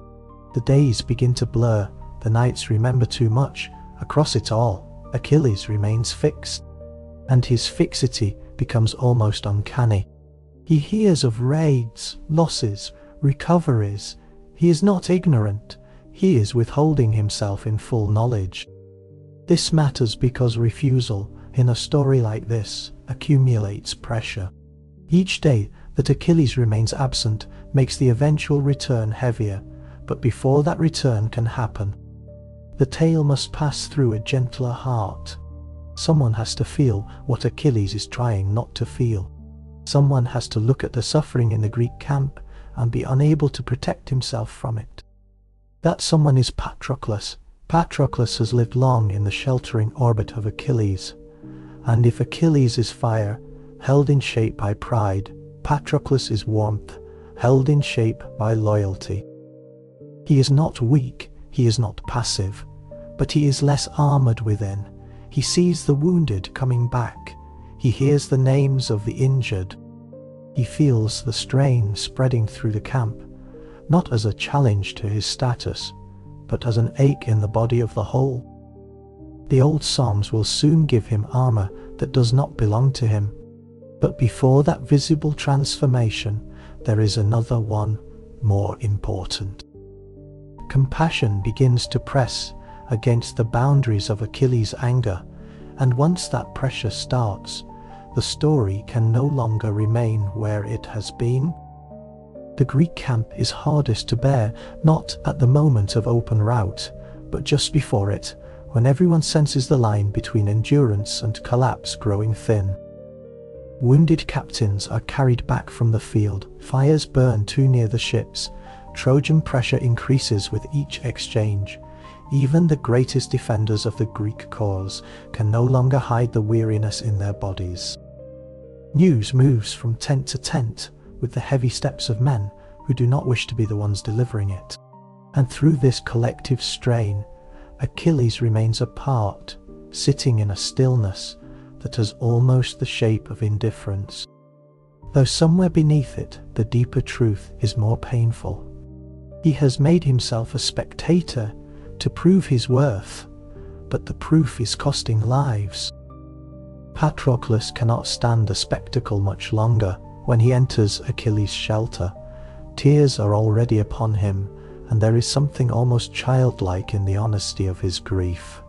The days begin to blur, the nights remember too much. Across it all, Achilles remains fixed, and his fixity becomes almost uncanny. He hears of raids, losses, recoveries. He is not ignorant, he is withholding himself in full knowledge. This matters because refusal, in a story like this, accumulates pressure. Each day that Achilles remains absent makes the eventual return heavier, but before that return can happen, the tale must pass through a gentler heart. Someone has to feel what Achilles is trying not to feel. Someone has to look at the suffering in the Greek camp and be unable to protect himself from it. That someone is Patroclus. Patroclus has lived long in the sheltering orbit of Achilles. And if Achilles is fire, held in shape by pride, Patroclus is warmth, held in shape by loyalty. He is not weak, he is not passive, but he is less armored within. He sees the wounded coming back. He hears the names of the injured. He feels the strain spreading through the camp, not as a challenge to his status, but as an ache in the body of the whole. The old Psalms will soon give him armor that does not belong to him. But before that visible transformation, there is another one, more important. Compassion begins to press against the boundaries of Achilles' anger, and once that pressure starts, the story can no longer remain where it has been. The Greek camp is hardest to bear, not at the moment of open rout, but just before it, when everyone senses the line between endurance and collapse growing thin. Wounded captains are carried back from the field, fires burn too near the ships, Trojan pressure increases with each exchange. Even the greatest defenders of the Greek cause can no longer hide the weariness in their bodies. News moves from tent to tent with the heavy steps of men who do not wish to be the ones delivering it. And through this collective strain, Achilles remains apart, sitting in a stillness that has almost the shape of indifference. Though somewhere beneath it, the deeper truth is more painful. He has made himself a spectator to prove his worth, but the proof is costing lives. Patroclus cannot stand the spectacle much longer. When he enters Achilles' shelter, tears are already upon him, and there is something almost childlike in the honesty of his grief.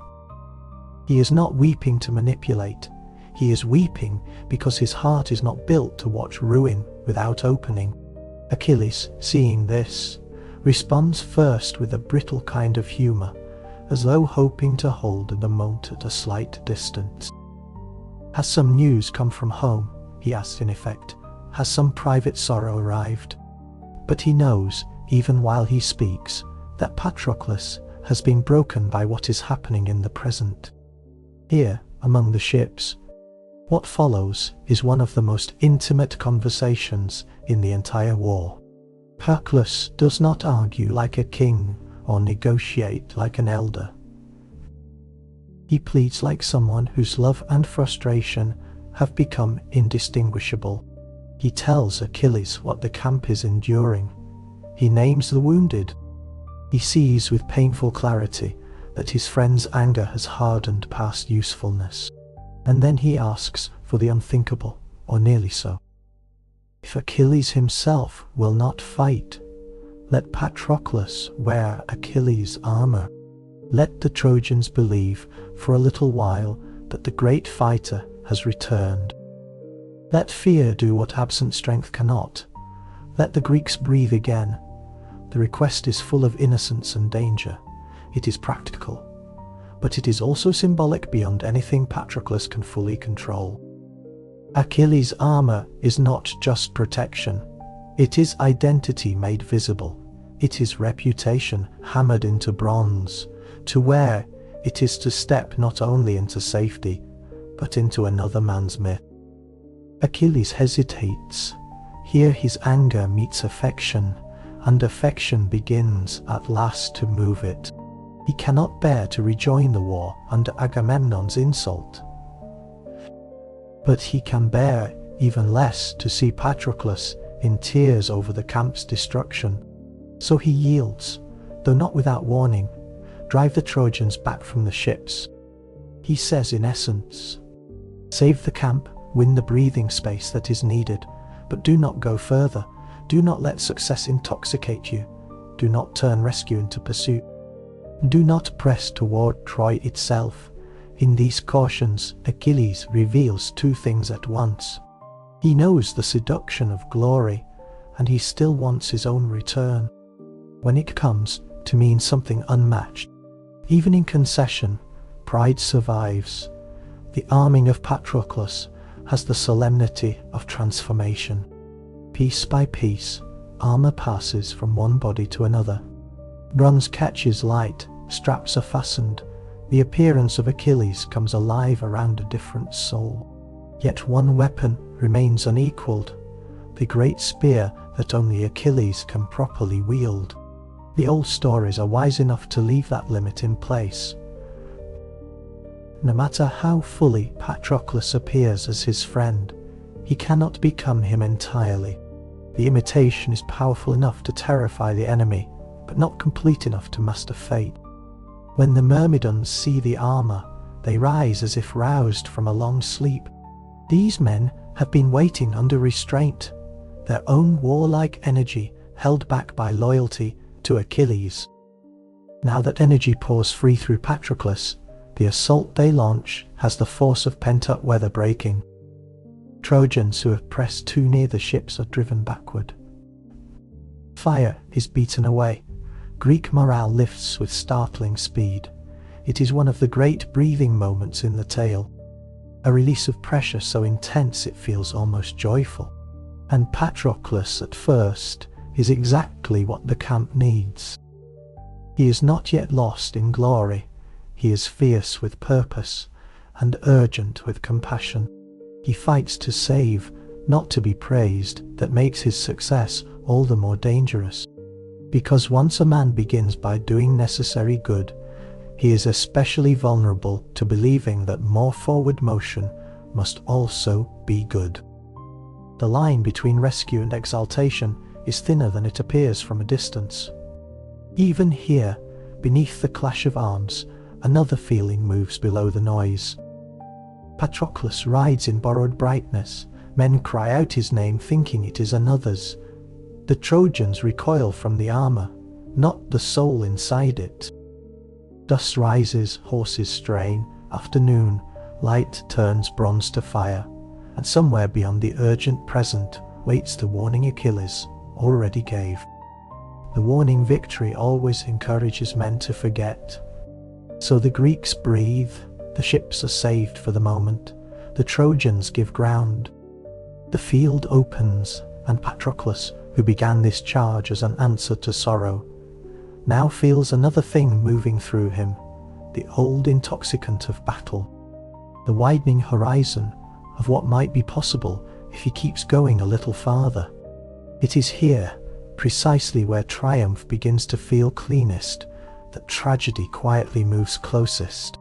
He is not weeping to manipulate. He is weeping because his heart is not built to watch ruin without opening. Achilles, seeing this, responds first with a brittle kind of humour, as though hoping to hold the moat at a slight distance. "Has some news come from home?" he asks in effect. "Has some private sorrow arrived?" But he knows, even while he speaks, that Patroclus has been broken by what is happening in the present. Here, among the ships. What follows is one of the most intimate conversations in the entire war. Patroclus does not argue like a king or negotiate like an elder. He pleads like someone whose love and frustration have become indistinguishable. He tells Achilles what the camp is enduring. He names the wounded. He sees with painful clarity that his friend's anger has hardened past usefulness. And then he asks for the unthinkable, or nearly so. If Achilles himself will not fight, let Patroclus wear Achilles' armor. Let the Trojans believe for a little while that the great fighter has returned. Let fear do what absent strength cannot. Let the Greeks breathe again. The request is full of innocence and danger. It is practical, but it is also symbolic beyond anything Patroclus can fully control. Achilles' armor is not just protection. It is identity made visible. It is reputation hammered into bronze. To wear, it is to step not only into safety, but into another man's myth. Achilles hesitates. Here his anger meets affection, and affection begins at last to move it. He cannot bear to rejoin the war under Agamemnon's insult. But he can bear even less to see Patroclus in tears over the camp's destruction. So he yields, though not without warning. Drive the Trojans back from the ships. He says in essence, save the camp, win the breathing space that is needed, but do not go further. Do not let success intoxicate you. Do not turn rescue into pursuit. Do not press toward Troy itself. In these cautions, Achilles reveals two things at once. He knows the seduction of glory, and he still wants his own return. When it comes to mean something unmatched, even in concession, pride survives. The arming of Patroclus has the solemnity of transformation. Piece by piece, armor passes from one body to another. Bronze catches light, straps are fastened. The appearance of Achilles comes alive around a different soul. Yet one weapon remains unequaled, the great spear that only Achilles can properly wield. The old stories are wise enough to leave that limit in place. No matter how fully Patroclus appears as his friend, he cannot become him entirely. The imitation is powerful enough to terrify the enemy, but not complete enough to master fate. When the Myrmidons see the armor, they rise as if roused from a long sleep. These men have been waiting under restraint, their own warlike energy held back by loyalty to Achilles. Now that energy pours free through Patroclus, the assault they launch has the force of pent-up weather breaking. Trojans who have pressed too near the ships are driven backward. Fire is beaten away. Greek morale lifts with startling speed. It is one of the great breathing moments in the tale. A release of pressure so intense it feels almost joyful. And Patroclus at first is exactly what the camp needs. He is not yet lost in glory. He is fierce with purpose and urgent with compassion. He fights to save, not to be praised. That makes his success all the more dangerous. Because once a man begins by doing necessary good, he is especially vulnerable to believing that more forward motion must also be good. The line between rescue and exaltation is thinner than it appears from a distance. Even here, beneath the clash of arms, another feeling moves below the noise. Patroclus rides in borrowed brightness. Men cry out his name thinking it is another's. The Trojans recoil from the armor, not the soul inside it. Dust rises, horses strain. Afternoon, light turns bronze to fire, and somewhere beyond the urgent present waits the warning Achilles already gave. The warning victory always encourages men to forget. So the Greeks breathe, the ships are saved for the moment, the Trojans give ground. The field opens, and Patroclus, who began this charge as an answer to sorrow, now feels another thing moving through him, the old intoxicant of battle. the widening horizon of what might be possible if he keeps going a little farther. It is here, precisely where triumph begins to feel cleanest, that tragedy quietly moves closest.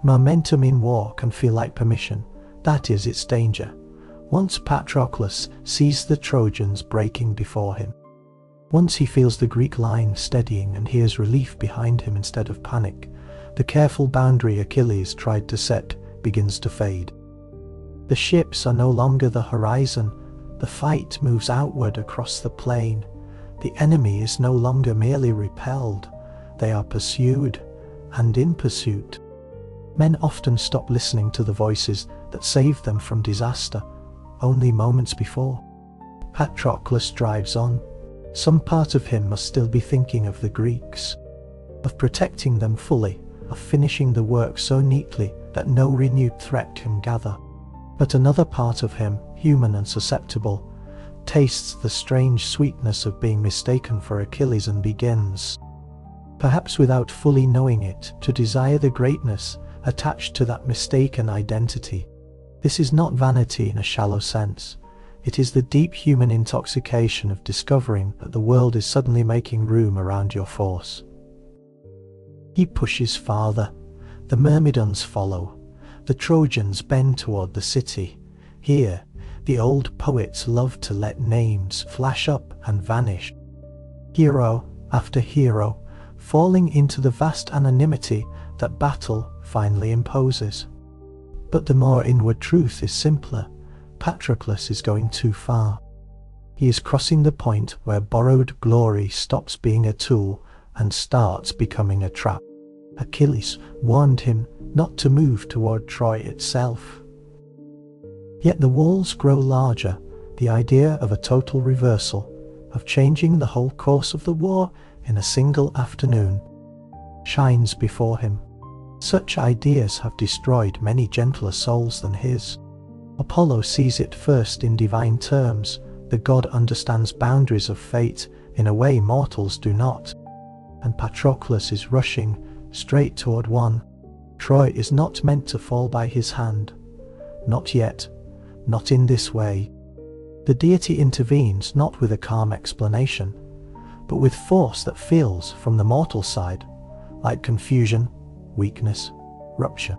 Momentum in war can feel like permission. That is its danger. Once Patroclus sees the Trojans breaking before him, once he feels the Greek line steadying and hears relief behind him instead of panic, the careful boundary Achilles tried to set begins to fade. The ships are no longer the horizon. The fight moves outward across the plain. The enemy is no longer merely repelled. They are pursued, and in pursuit. Men often stop listening to the voices that saved them from disaster only moments before. Patroclus drives on. Some part of him must still be thinking of the Greeks, of protecting them fully, of finishing the work so neatly that no renewed threat can gather. But another part of him, human and susceptible, tastes the strange sweetness of being mistaken for Achilles and begins, perhaps without fully knowing it, to desire the greatness attached to that mistaken identity. This is not vanity in a shallow sense. It is the deep human intoxication of discovering that the world is suddenly making room around your force. He pushes farther. The Myrmidons follow. The Trojans bend toward the city. Here, the old poets loved to let names flash up and vanish. Hero after hero, falling into the vast anonymity that battle finally imposes. But the more inward truth is simpler. Patroclus is going too far. He is crossing the point where borrowed glory stops being a tool and starts becoming a trap. Achilles warned him not to move toward Troy itself. Yet the walls grow larger. The idea of a total reversal, of changing the whole course of the war in a single afternoon, shines before him. Such ideas have destroyed many gentler souls than his. Apollo sees it first in divine terms. The god understands boundaries of fate in a way mortals do not. And Patroclus is rushing straight toward one. Troy is not meant to fall by his hand. Not yet. Not in this way. The deity intervenes not with a calm explanation, but with force that feels, from the mortal side, like confusion, weakness, rupture.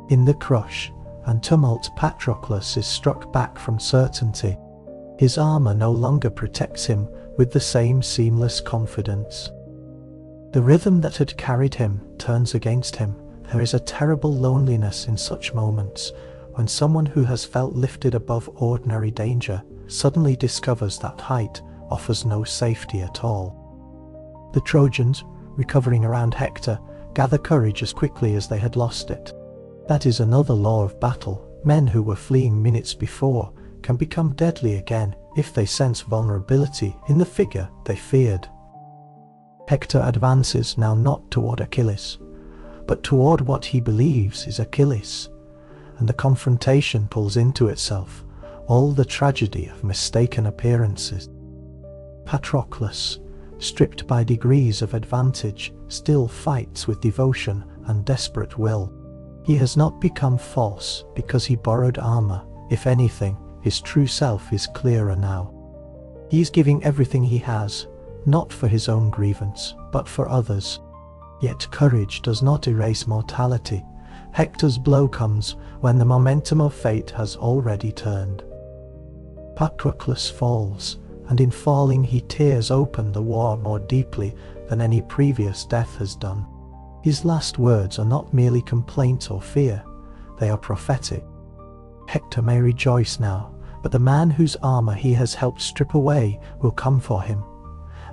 In the crush and tumult, Patroclus is struck back from certainty. His armor no longer protects him with the same seamless confidence. The rhythm that had carried him turns against him. There is a terrible loneliness in such moments, when someone who has felt lifted above ordinary danger suddenly discovers that height offers no safety at all. The Trojans, recovering around Hector, gather courage as quickly as they had lost it. That is another law of battle. Men who were fleeing minutes before can become deadly again if they sense vulnerability in the figure they feared. Hector advances now not toward Achilles, but toward what he believes is Achilles, and the confrontation pulls into itself all the tragedy of mistaken appearances. Patroclus, stripped by degrees of advantage, still fights with devotion and desperate will. He has not become false because he borrowed armor. If anything, his true self is clearer now. He is giving everything he has, not for his own grievance, but for others. Yet courage does not erase mortality. Hector's blow comes when the momentum of fate has already turned. Patroclus falls, and in falling he tears open the war more deeply than any previous death has done. His last words are not merely complaint or fear, they are prophetic. Hector may rejoice now, but the man whose armor he has helped strip away will come for him.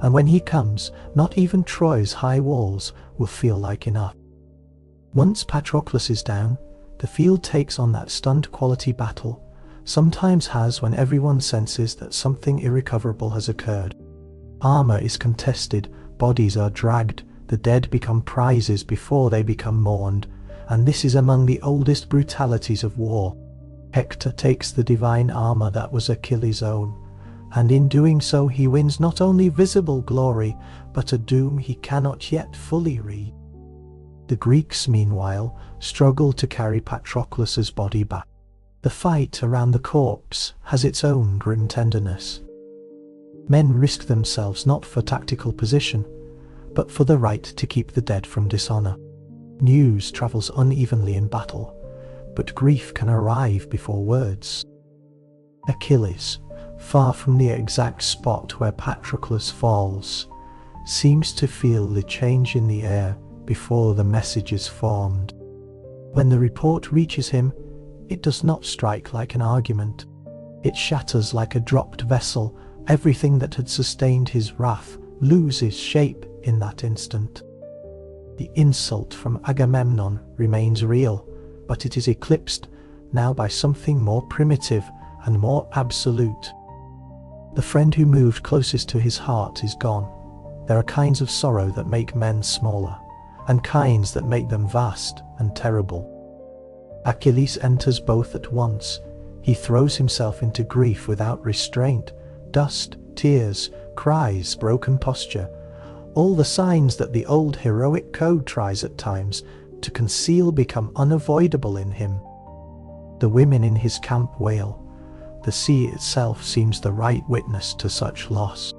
And when he comes, not even Troy's high walls will feel like enough. Once Patroclus is down, the field takes on that stunned quality battle sometimes has when everyone senses that something irrecoverable has occurred. Armor is contested, bodies are dragged, the dead become prizes before they become mourned, and this is among the oldest brutalities of war. Hector takes the divine armor that was Achilles' own, and in doing so he wins not only visible glory, but a doom he cannot yet fully read. The Greeks, meanwhile, struggle to carry Patroclus's body back. The fight around the corpse has its own grim tenderness. Men risk themselves not for tactical position, but for the right to keep the dead from dishonor. News travels unevenly in battle, but grief can arrive before words. Achilles, far from the exact spot where Patroclus falls, seems to feel the change in the air before the message is formed. When the report reaches him, it does not strike like an argument. It shatters like a dropped vessel. Everything that had sustained his wrath loses shape in that instant. The insult from Agamemnon remains real, but it is eclipsed now by something more primitive and more absolute. The friend who moved closest to his heart is gone. There are kinds of sorrow that make men smaller, and kinds that make them vast and terrible. Achilles enters both at once. He throws himself into grief without restraint. Dust, tears, cries, broken posture, all the signs that the old heroic code tries at times to conceal become unavoidable in him. The women in his camp wail. The sea itself seems the right witness to such loss.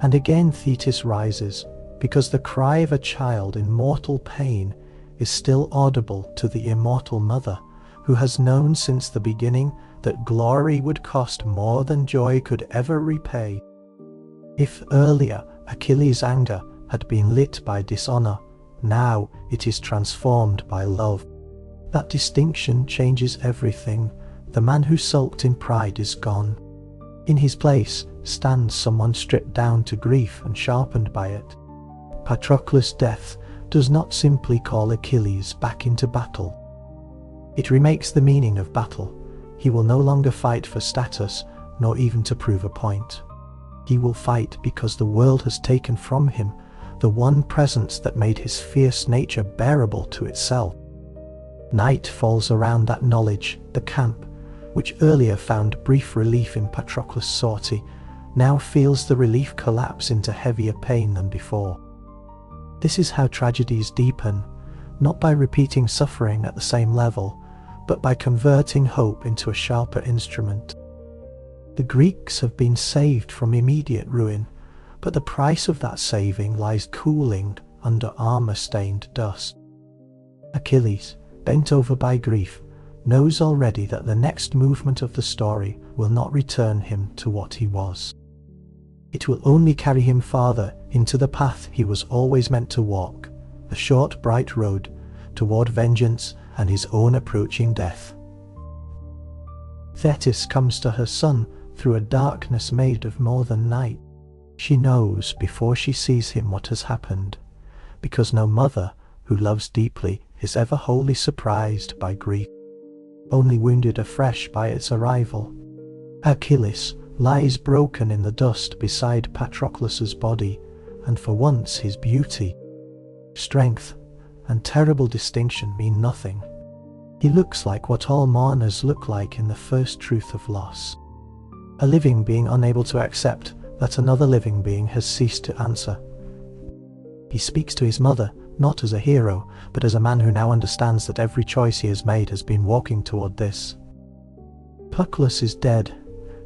And again Thetis rises, because the cry of a child in mortal pain is still audible to the immortal mother, who has known since the beginning that glory would cost more than joy could ever repay. If earlier Achilles' anger had been lit by dishonor, now it is transformed by love. That distinction changes everything. The man who sulked in pride is gone. In his place stands someone stripped down to grief and sharpened by it. Patroclus' death does not simply call Achilles back into battle. It remakes the meaning of battle. He will no longer fight for status, nor even to prove a point. He will fight because the world has taken from him the one presence that made his fierce nature bearable to itself. Night falls around that knowledge. The camp, which earlier found brief relief in Patroclus' sortie, now feels the relief collapse into heavier pain than before. This is how tragedies deepen, not by repeating suffering at the same level, but by converting hope into a sharper instrument. The Greeks have been saved from immediate ruin, but the price of that saving lies cooling under armor-stained dust. Achilles, bent over by grief, knows already that the next movement of the story will not return him to what he was. It will only carry him farther into the path he was always meant to walk, the short, bright road toward vengeance and his own approaching death. Thetis comes to her son through a darkness made of more than night. She knows before she sees him what has happened, because no mother who loves deeply is ever wholly surprised by grief, only wounded afresh by its arrival. Achilles lies broken in the dust beside Patroclus's body, and for once his beauty, strength, and terrible distinction mean nothing. He looks like what all mourners look like in the first truth of loss. A living being unable to accept that another living being has ceased to answer. He speaks to his mother, not as a hero, but as a man who now understands that every choice he has made has been walking toward this. Patroclus is dead.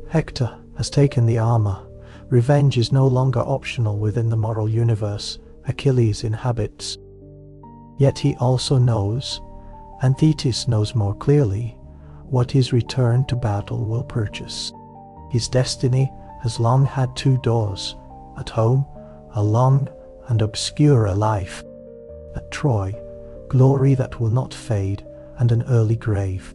Hector has taken the armor. Revenge is no longer optional within the moral universe Achilles inhabits. Yet he also knows, and Thetis knows more clearly, what his return to battle will purchase. His destiny has long had two doors: at home, a long and obscure life; at Troy, glory that will not fade, and an early grave.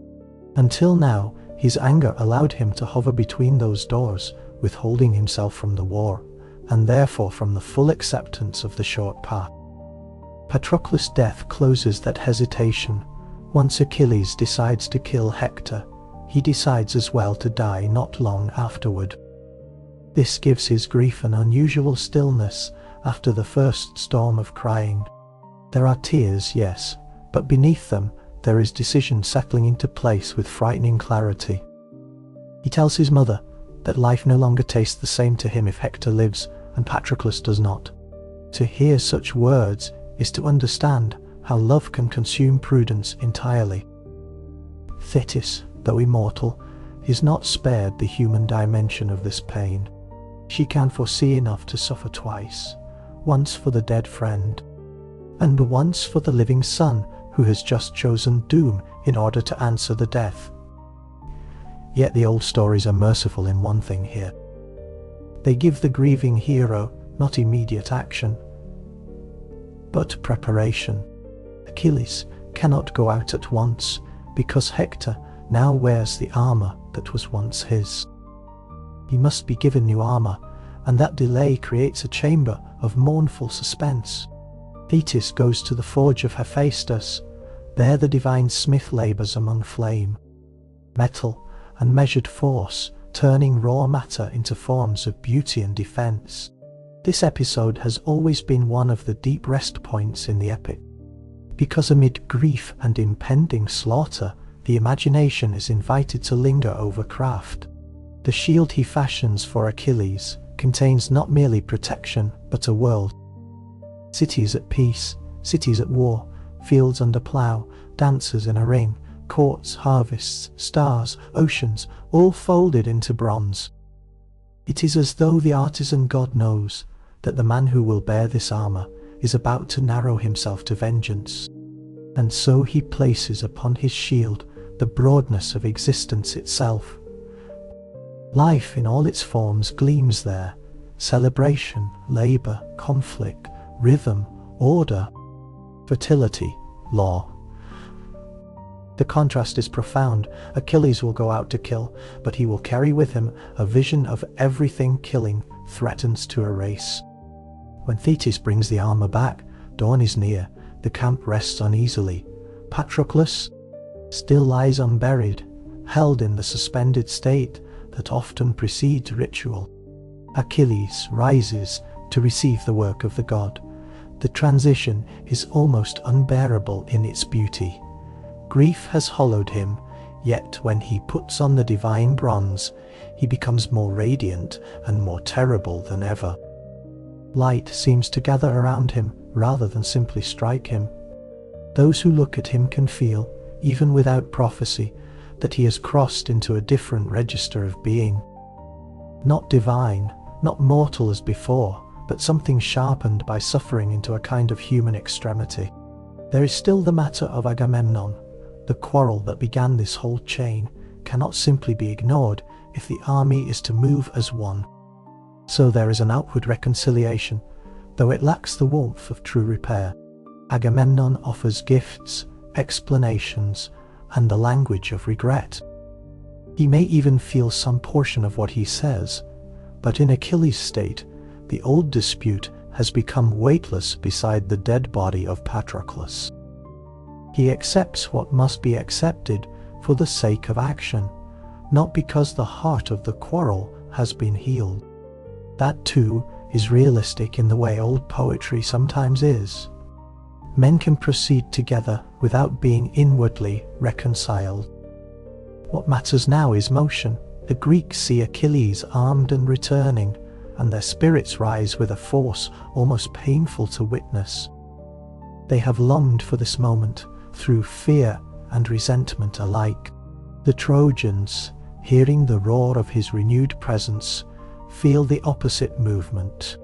Until now, his anger allowed him to hover between those doors, withholding himself from the war, and therefore from the full acceptance of the short path. Patroclus' death closes that hesitation. Once Achilles decides to kill Hector, he decides as well to die not long afterward. This gives his grief an unusual stillness after the first storm of crying. There are tears, yes, but beneath them there is decision settling into place with frightening clarity. He tells his mother that life no longer tastes the same to him if Hector lives and Patroclus does not. To hear such words is to understand how love can consume prudence entirely. Thetis, though immortal, is not spared the human dimension of this pain. She can foresee enough to suffer twice, once for the dead friend, and once for the living son who has just chosen doom in order to answer the death. Yet the old stories are merciful in one thing here. They give the grieving hero not immediate action, but preparation. Achilles cannot go out at once because Hector now wears the armor that was once his. He must be given new armor, and that delay creates a chamber of mournful suspense. Thetis goes to the forge of Hephaestus. There the divine smith labors among flame, metal, and measured force, turning raw matter into forms of beauty and defense. This episode has always been one of the deep rest points in the epic, because amid grief and impending slaughter, the imagination is invited to linger over craft. The shield he fashions for Achilles contains not merely protection, but a world. Cities at peace, cities at war, fields under plough, dancers in a ring, courts, harvests, stars, oceans, all folded into bronze. It is as though the artisan god knows that the man who will bear this armor is about to narrow himself to vengeance, and so he places upon his shield the broadness of existence itself. Life in all its forms gleams there: celebration, labor, conflict, rhythm, order, fertility, law. The contrast is profound. Achilles will go out to kill, but he will carry with him a vision of everything killing threatens to erase. When Thetis brings the armor back, dawn is near, the camp rests uneasily. Patroclus still lies unburied, held in the suspended state that often precedes ritual. Achilles rises to receive the work of the god. The transition is almost unbearable in its beauty. Grief has hollowed him, yet when he puts on the divine bronze, he becomes more radiant and more terrible than ever. Light seems to gather around him rather than simply strike him. Those who look at him can feel, even without prophecy, that he has crossed into a different register of being. Not divine, not mortal as before, but something sharpened by suffering into a kind of human extremity. There is still the matter of Agamemnon. The quarrel that began this whole chain cannot simply be ignored if the army is to move as one. So there is an outward reconciliation, though it lacks the warmth of true repair. Agamemnon offers gifts, explanations, and the language of regret. He may even feel some portion of what he says, but in Achilles' state, the old dispute has become weightless beside the dead body of Patroclus. He accepts what must be accepted for the sake of action, not because the heart of the quarrel has been healed. That too is realistic in the way old poetry sometimes is. Men can proceed together without being inwardly reconciled. What matters now is motion. The Greeks see Achilles armed and returning, and their spirits rise with a force almost painful to witness. They have longed for this moment through fear and resentment alike. The Trojans, hearing the roar of his renewed presence, feel the opposite movement.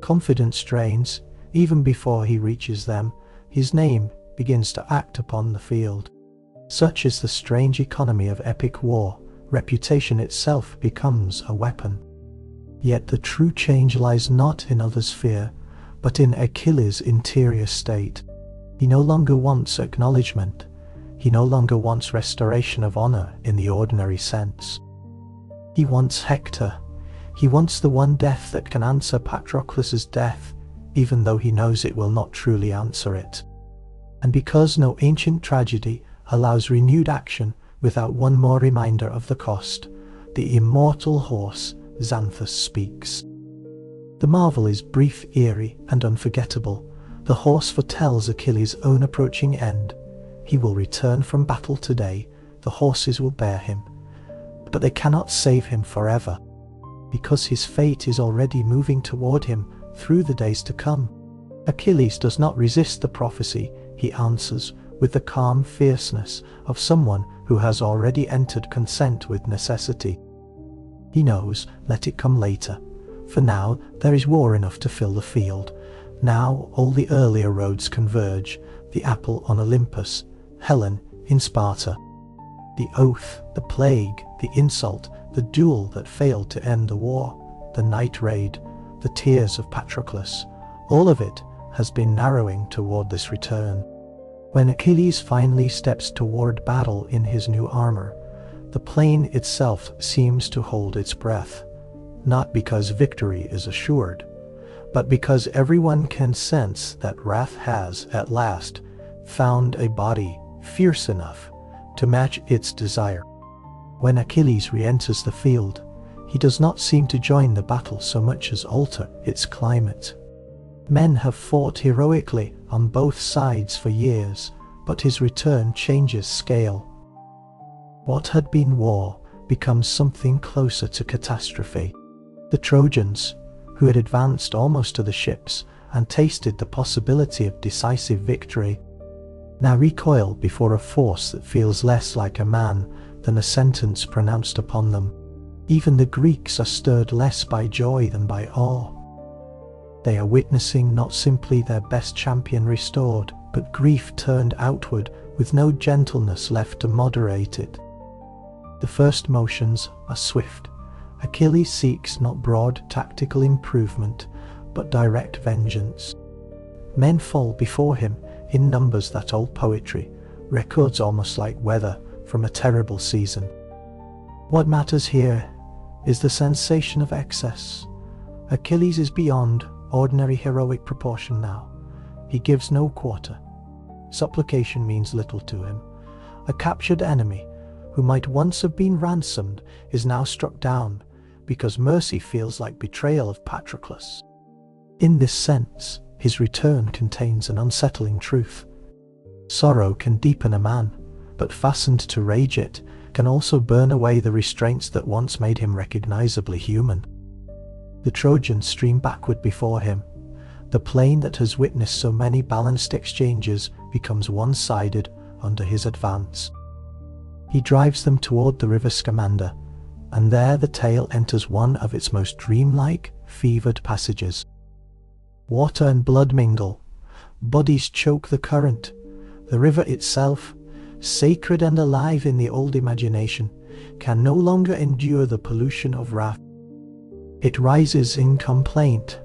Confidence strains. Even before he reaches them, his name begins to act upon the field. Such is the strange economy of epic war. Reputation itself becomes a weapon. Yet the true change lies not in others' fear, but in Achilles' interior state. He no longer wants acknowledgement. He no longer wants restoration of honor in the ordinary sense. He wants Hector. He wants the one death that can answer Patroclus's death, even though he knows it will not truly answer it. And because no ancient tragedy allows renewed action without one more reminder of the cost, the immortal horse Xanthus speaks. The marvel is brief, eerie, and unforgettable. The horse foretells Achilles' own approaching end. He will return from battle today, the horses will bear him, but they cannot save him forever, because his fate is already moving toward him through the days to come. Achilles does not resist the prophecy, he answers with the calm fierceness of someone who has already entered consent with necessity. He knows, let it come later. For now there is war enough to fill the field. Now all the earlier roads converge, the apple on Olympus, Helen in Sparta. The oath, the plague, the insult, the duel that failed to end the war, the night raid, the tears of Patroclus, all of it has been narrowing toward this return. When Achilles finally steps toward battle in his new armor, the plain itself seems to hold its breath, not because victory is assured, but because everyone can sense that wrath has, at last, found a body fierce enough to match its desire. When Achilles re-enters the field, he does not seem to join the battle so much as alter its climate. Men have fought heroically on both sides for years, but his return changes scale. What had been war becomes something closer to catastrophe. The Trojans, who had advanced almost to the ships and tasted the possibility of decisive victory, now recoil before a force that feels less like a man than a sentence pronounced upon them. Even the Greeks are stirred less by joy than by awe. They are witnessing not simply their best champion restored, but grief turned outward with no gentleness left to moderate it. The first motions are swift. Achilles seeks not broad tactical improvement, but direct vengeance. Men fall before him in numbers that old poetry records almost like weather from a terrible season. What matters here is the sensation of excess. Achilles is beyond ordinary heroic proportion now. He gives no quarter. Supplication means little to him. A captured enemy, who might once have been ransomed, is now struck down, because mercy feels like betrayal of Patroclus. In this sense, his return contains an unsettling truth. Sorrow can deepen a man, but fastened to rage it can also burn away the restraints that once made him recognizably human. The Trojans stream backward before him. The plain that has witnessed so many balanced exchanges becomes one-sided under his advance. He drives them toward the river Scamander, and there the tale enters one of its most dreamlike, fevered passages. Water and blood mingle, bodies choke the current. The river itself, sacred and alive in the old imagination, can no longer endure the pollution of wrath. It rises in complaint.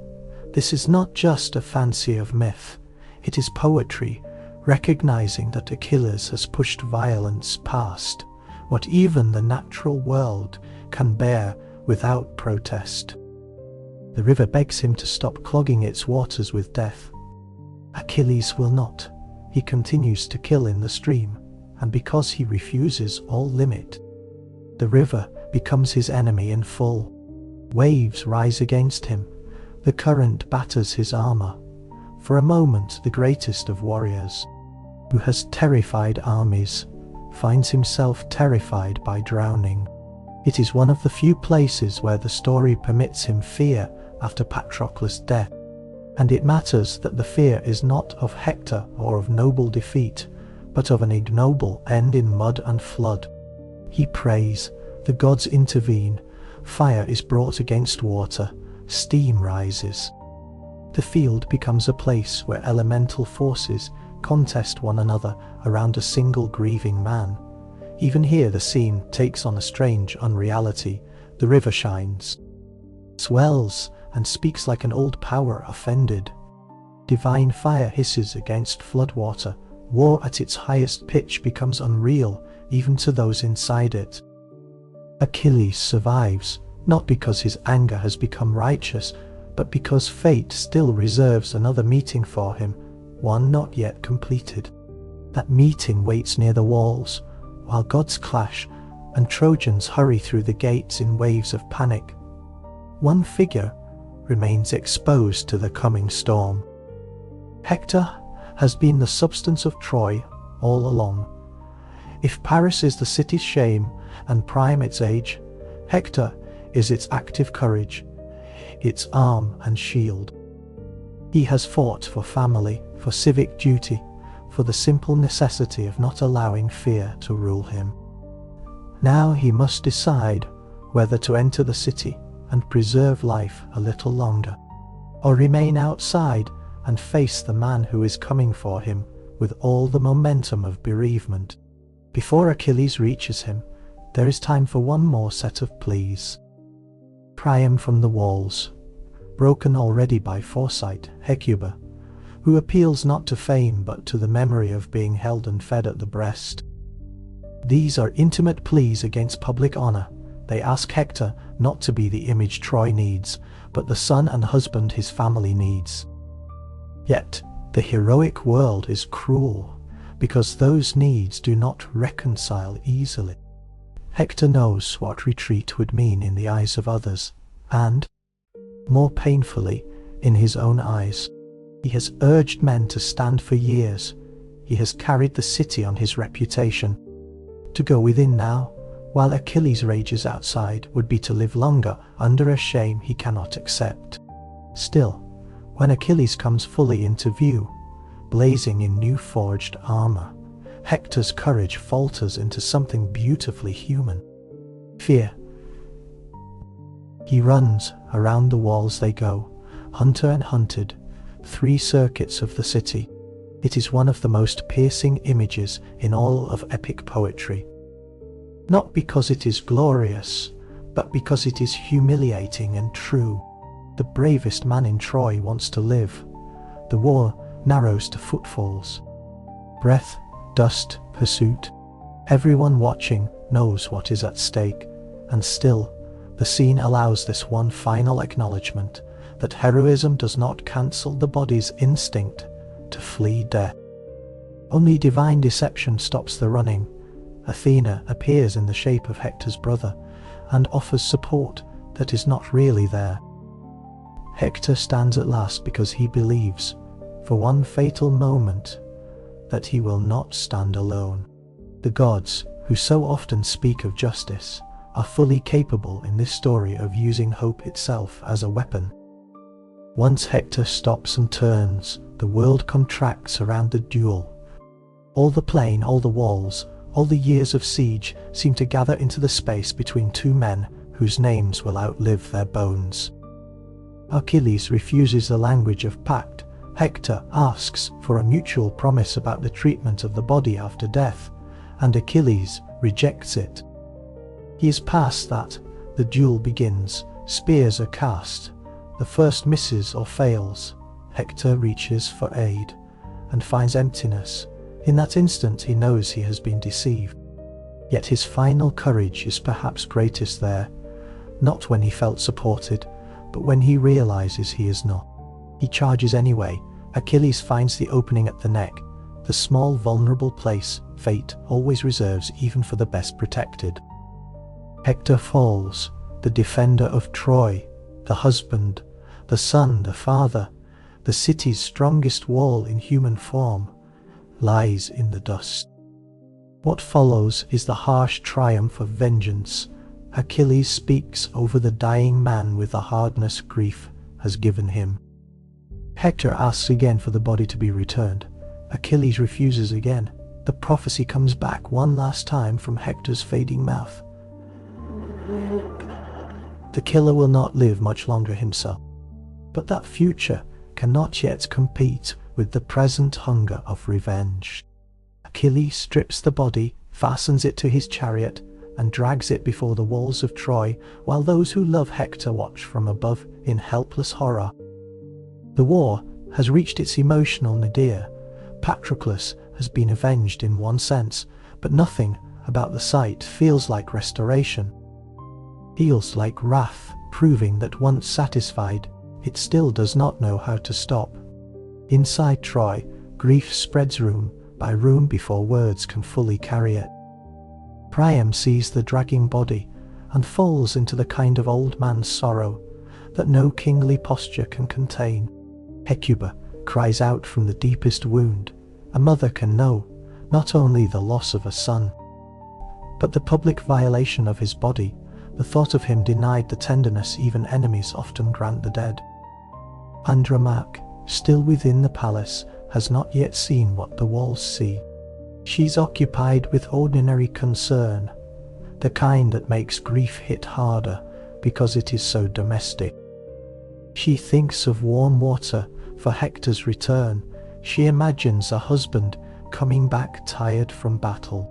This is not just a fancy of myth, it is poetry, recognizing that Achilles has pushed violence past what even the natural world can bear without protest. The river begs him to stop clogging its waters with death. Achilles will not. He continues to kill in the stream, and because he refuses all limit, the river becomes his enemy in full. Waves rise against him. The current batters his armor. For a moment, the greatest of warriors, who has terrified armies, finds himself terrified by drowning. It is one of the few places where the story permits him fear after Patroclus' death, and it matters that the fear is not of Hector or of noble defeat, but of an ignoble end in mud and flood. He prays, the gods intervene, fire is brought against water, steam rises. The field becomes a place where elemental forces contest one another around a single grieving man. Even here the scene takes on a strange unreality. The river shines, swells, and speaks like an old power offended. Divine fire hisses against floodwater. War at its highest pitch becomes unreal, even to those inside it. Achilles survives, not because his anger has become righteous, but because fate still reserves another meeting for him, one not yet completed. That meeting waits near the walls, while gods clash and Trojans hurry through the gates in waves of panic. One figure remains exposed to the coming storm. Hector has been the substance of Troy all along. If Paris is the city's shame and Priam its age, Hector is its active courage, its arm and shield. He has fought for family, for civic duty, for the simple necessity of not allowing fear to rule him. Now he must decide whether to enter the city and preserve life a little longer, or remain outside and face the man who is coming for him with all the momentum of bereavement. Before Achilles reaches him, there is time for one more set of pleas. Priam from the walls, broken already by foresight, Hector, who appeals not to fame but to the memory of being held and fed at the breast. These are intimate pleas against public honor. They ask Hector not to be the image Troy needs, but the son and husband his family needs. Yet the heroic world is cruel, because those needs do not reconcile easily. Hector knows what retreat would mean in the eyes of others, and, more painfully, in his own eyes. He has urged men to stand for years. He has carried the city on his reputation. To go within now, while Achilles rages outside, would be to live longer under a shame he cannot accept. Still, when Achilles comes fully into view, blazing in new forged armor, Hector's courage falters into something beautifully human. Fear. He runs, around the walls they go, hunter and hunted, 3 circuits of the city. It is one of the most piercing images in all of epic poetry. Not because it is glorious, but because it is humiliating and true. The bravest man in Troy wants to live. The war narrows to footfalls. Breath, dust, pursuit. Everyone watching knows what is at stake, and still, the scene allows this one final acknowledgement that heroism does not cancel the body's instinct to flee death. Only divine deception stops the running. Athena appears in the shape of Hector's brother and offers support that is not really there. Hector stands at last because he believes, for one fatal moment, that he will not stand alone. The gods, who so often speak of justice, are fully capable in this story of using hope itself as a weapon. Once Hector stops and turns, the world contracts around the duel. All the plain, all the walls, all the years of siege seem to gather into the space between 2 men whose names will outlive their bones. Achilles refuses the language of pact. Hector asks for a mutual promise about the treatment of the body after death, and Achilles rejects it. He is past that. The duel begins. Spears are cast. The first misses or fails. Hector reaches for aid and finds emptiness. In that instant he knows he has been deceived. Yet his final courage is perhaps greatest there, not when he felt supported, but when he realizes he is not. He charges anyway. Achilles finds the opening at the neck, the small vulnerable place fate always reserves even for the best protected. Hector falls, the defender of Troy, the husband, the son, the father, the city's strongest wall in human form, lies in the dust. What follows is the harsh triumph of vengeance. Achilles speaks over the dying man with the hardness grief has given him. Hector asks again for the body to be returned. Achilles refuses again. The prophecy comes back one last time from Hector's fading mouth. The killer will not live much longer himself, but that future cannot yet compete with the present hunger of revenge. Achilles strips the body, fastens it to his chariot, and drags it before the walls of Troy, while those who love Hector watch from above in helpless horror. The war has reached its emotional nadir. Patroclus has been avenged in one sense, but nothing about the sight feels like restoration. Feels like wrath, proving that once satisfied, it still does not know how to stop. Inside Troy, grief spreads room by room before words can fully carry it. Priam sees the dragging body and falls into the kind of old man's sorrow that no kingly posture can contain. Hector cries out from the deepest wound. A mother can know not only the loss of a son, but the public violation of his body, the thought of him denied the tenderness even enemies often grant the dead. Andromache, still within the palace, has not yet seen what the walls see. She's occupied with ordinary concern, the kind that makes grief hit harder because it is so domestic. She thinks of warm water for Hector's return. She imagines a husband coming back tired from battle.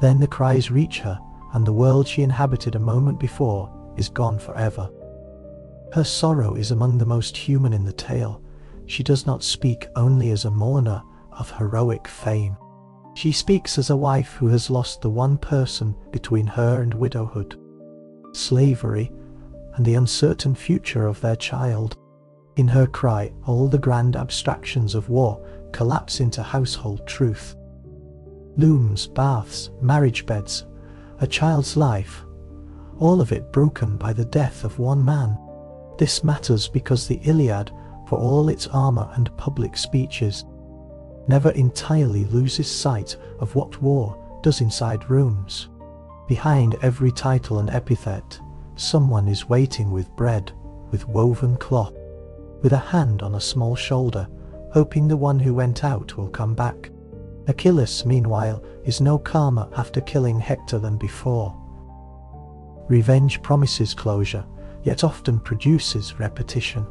Then the cries reach her, and the world she inhabited a moment before is gone forever. Her sorrow is among the most human in the tale. She does not speak only as a mourner of heroic fame. She speaks as a wife who has lost the one person between her and widowhood, slavery, and the uncertain future of their child. In her cry, all the grand abstractions of war collapse into household truth. Looms, baths, marriage beds, a child's life, all of it broken by the death of one man. This matters because the Iliad, for all its armor and public speeches, never entirely loses sight of what war does inside rooms. Behind every title and epithet, someone is waiting with bread, with woven cloth, with a hand on a small shoulder, hoping the one who went out will come back. Achilles, meanwhile, is no calmer after killing Hector than before. Revenge promises closure, yet often produces repetition.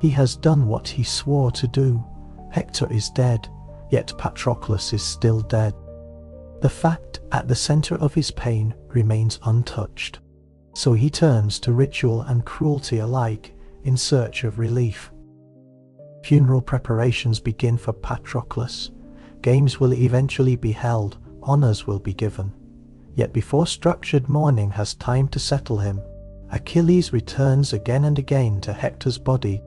He has done what he swore to do. Hector is dead, yet Patroclus is still dead. The fact at the center of his pain remains untouched. So he turns to ritual and cruelty alike in search of relief. Funeral preparations begin for Patroclus. Games will eventually be held, honors will be given. Yet before structured mourning has time to settle him, Achilles returns again and again to Hector's body,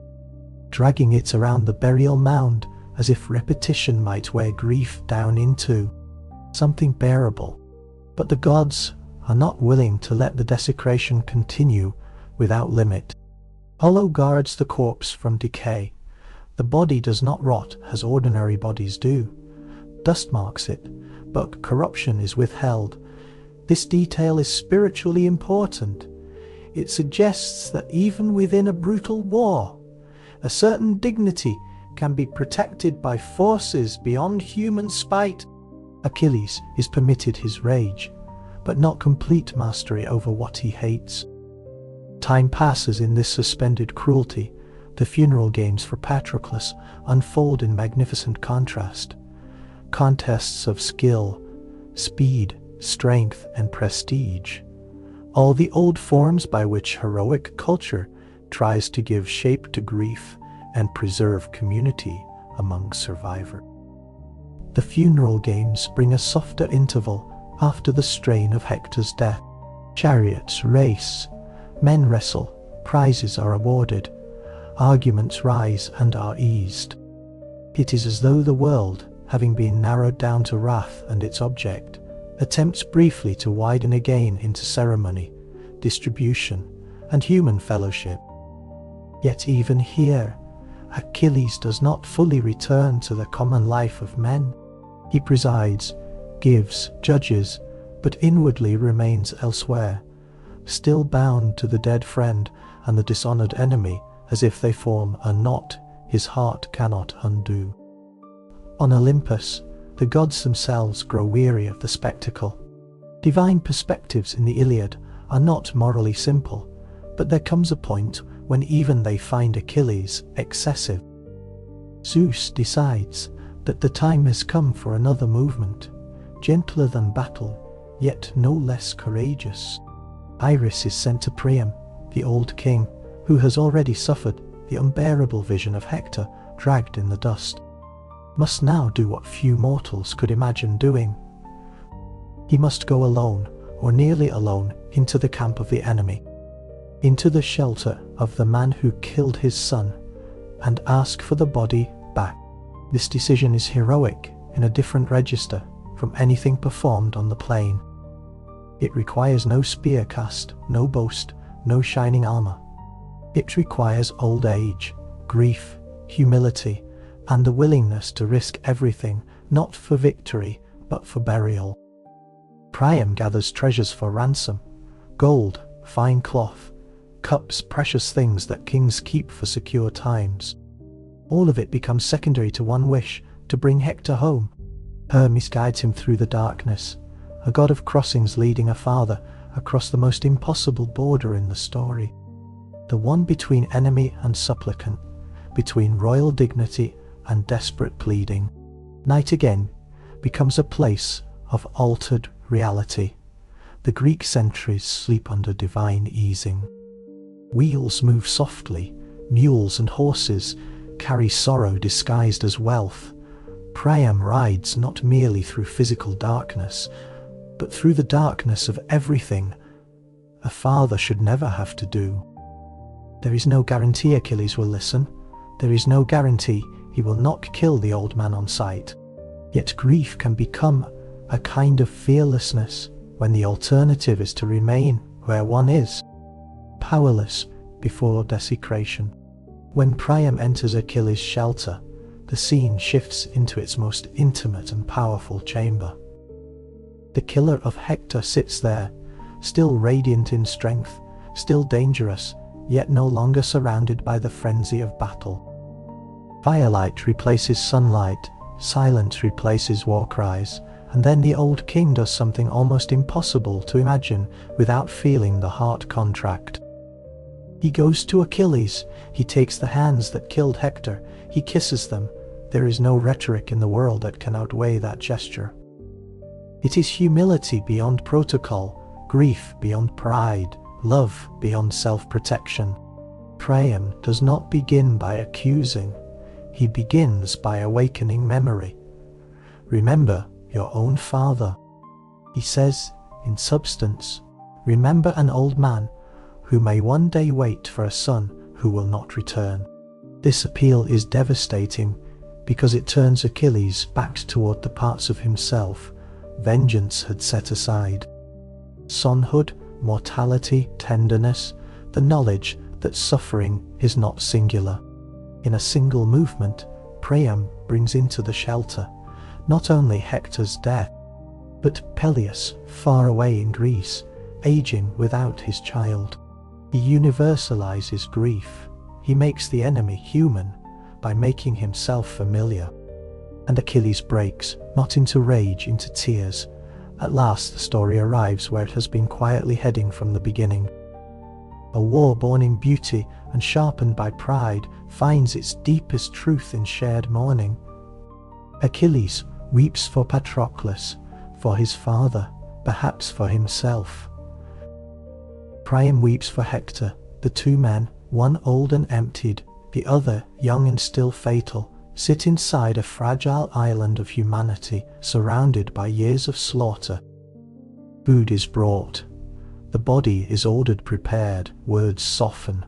dragging it around the burial mound as if repetition might wear grief down into something bearable. But the gods are not willing to let the desecration continue without limit. Apollo guards the corpse from decay. The body does not rot as ordinary bodies do. Dust marks it, but corruption is withheld. This detail is spiritually important. It suggests that even within a brutal war, a certain dignity can be protected by forces beyond human spite. Achilles is permitted his rage, but not complete mastery over what he hates. Time passes in this suspended cruelty. The funeral games for Patroclus unfold in magnificent contrast. Contests of skill, speed, strength, and prestige. All the old forms by which heroic culture tries to give shape to grief and preserve community among survivors. The funeral games bring a softer interval after the strain of Hector's death. Chariots race, men wrestle, prizes are awarded, arguments rise and are eased. It is as though the world, having been narrowed down to wrath and its object, attempts briefly to widen again into ceremony, distribution, and human fellowship. Yet even here, Achilles does not fully return to the common life of men. He presides, gives, judges, but inwardly remains elsewhere, still bound to the dead friend and the dishonored enemy as if they form a knot his heart cannot undo. On Olympus, the gods themselves grow weary of the spectacle. Divine perspectives in the Iliad are not morally simple, but there comes a point when even they find Achilles excessive. Zeus decides that the time has come for another movement, gentler than battle, yet no less courageous. Iris is sent to Priam, the old king, who has already suffered the unbearable vision of Hector dragged in the dust, must now do what few mortals could imagine doing. He must go alone, or nearly alone, into the camp of the enemy, into the shelter of the man who killed his son, and ask for the body back. This decision is heroic in a different register from anything performed on the plain. It requires no spear cast, no boast, no shining armor. It requires old age, grief, humility, and the willingness to risk everything, not for victory, but for burial. Priam gathers treasures for ransom: gold, fine cloth, cups, precious things that kings keep for secure times. All of it becomes secondary to one wish, to bring Hector home. Hermes guides him through the darkness, a god of crossings leading a father across the most impossible border in the story. The one between enemy and supplicant, between royal dignity and desperate pleading. Night again becomes a place of altered reality. The Greek sentries sleep under divine easing. Wheels move softly, mules and horses carry sorrow disguised as wealth. Priam rides not merely through physical darkness, but through the darkness of everything a father should never have to do. There is no guarantee Achilles will listen. There is no guarantee he will not kill the old man on sight. Yet grief can become a kind of fearlessness when the alternative is to remain where one is, powerless before desecration. When Priam enters Achilles' shelter, the scene shifts into its most intimate and powerful chamber. The killer of Hector sits there, still radiant in strength, still dangerous, yet no longer surrounded by the frenzy of battle. Firelight replaces sunlight, silence replaces war cries, and then the old king does something almost impossible to imagine without feeling the heart contract. He goes to Achilles, he takes the hands that killed Hector, he kisses them. There is no rhetoric in the world that can outweigh that gesture. It is humility beyond protocol, grief beyond pride, love beyond self-protection. Priam does not begin by accusing, he begins by awakening memory. Remember your own father. He says, in substance, remember an old man who may one day wait for a son who will not return. This appeal is devastating because it turns Achilles back toward the parts of himself vengeance had set aside. Sonhood, mortality, tenderness, the knowledge that suffering is not singular. In a single movement, Priam brings into the shelter not only Hector's death, but Peleus, far away in Greece, aging without his child. He universalizes grief. He makes the enemy human by making himself familiar. And Achilles breaks, not into rage, into tears. At last the story arrives where it has been quietly heading from the beginning. A war born in beauty and sharpened by pride finds its deepest truth in shared mourning. Achilles weeps for Patroclus, for his father, perhaps for himself. Priam weeps for Hector. The two men, one old and emptied, the other young and still fatal, sit inside a fragile island of humanity, surrounded by years of slaughter. Food is brought. The body is ordered prepared, words soften.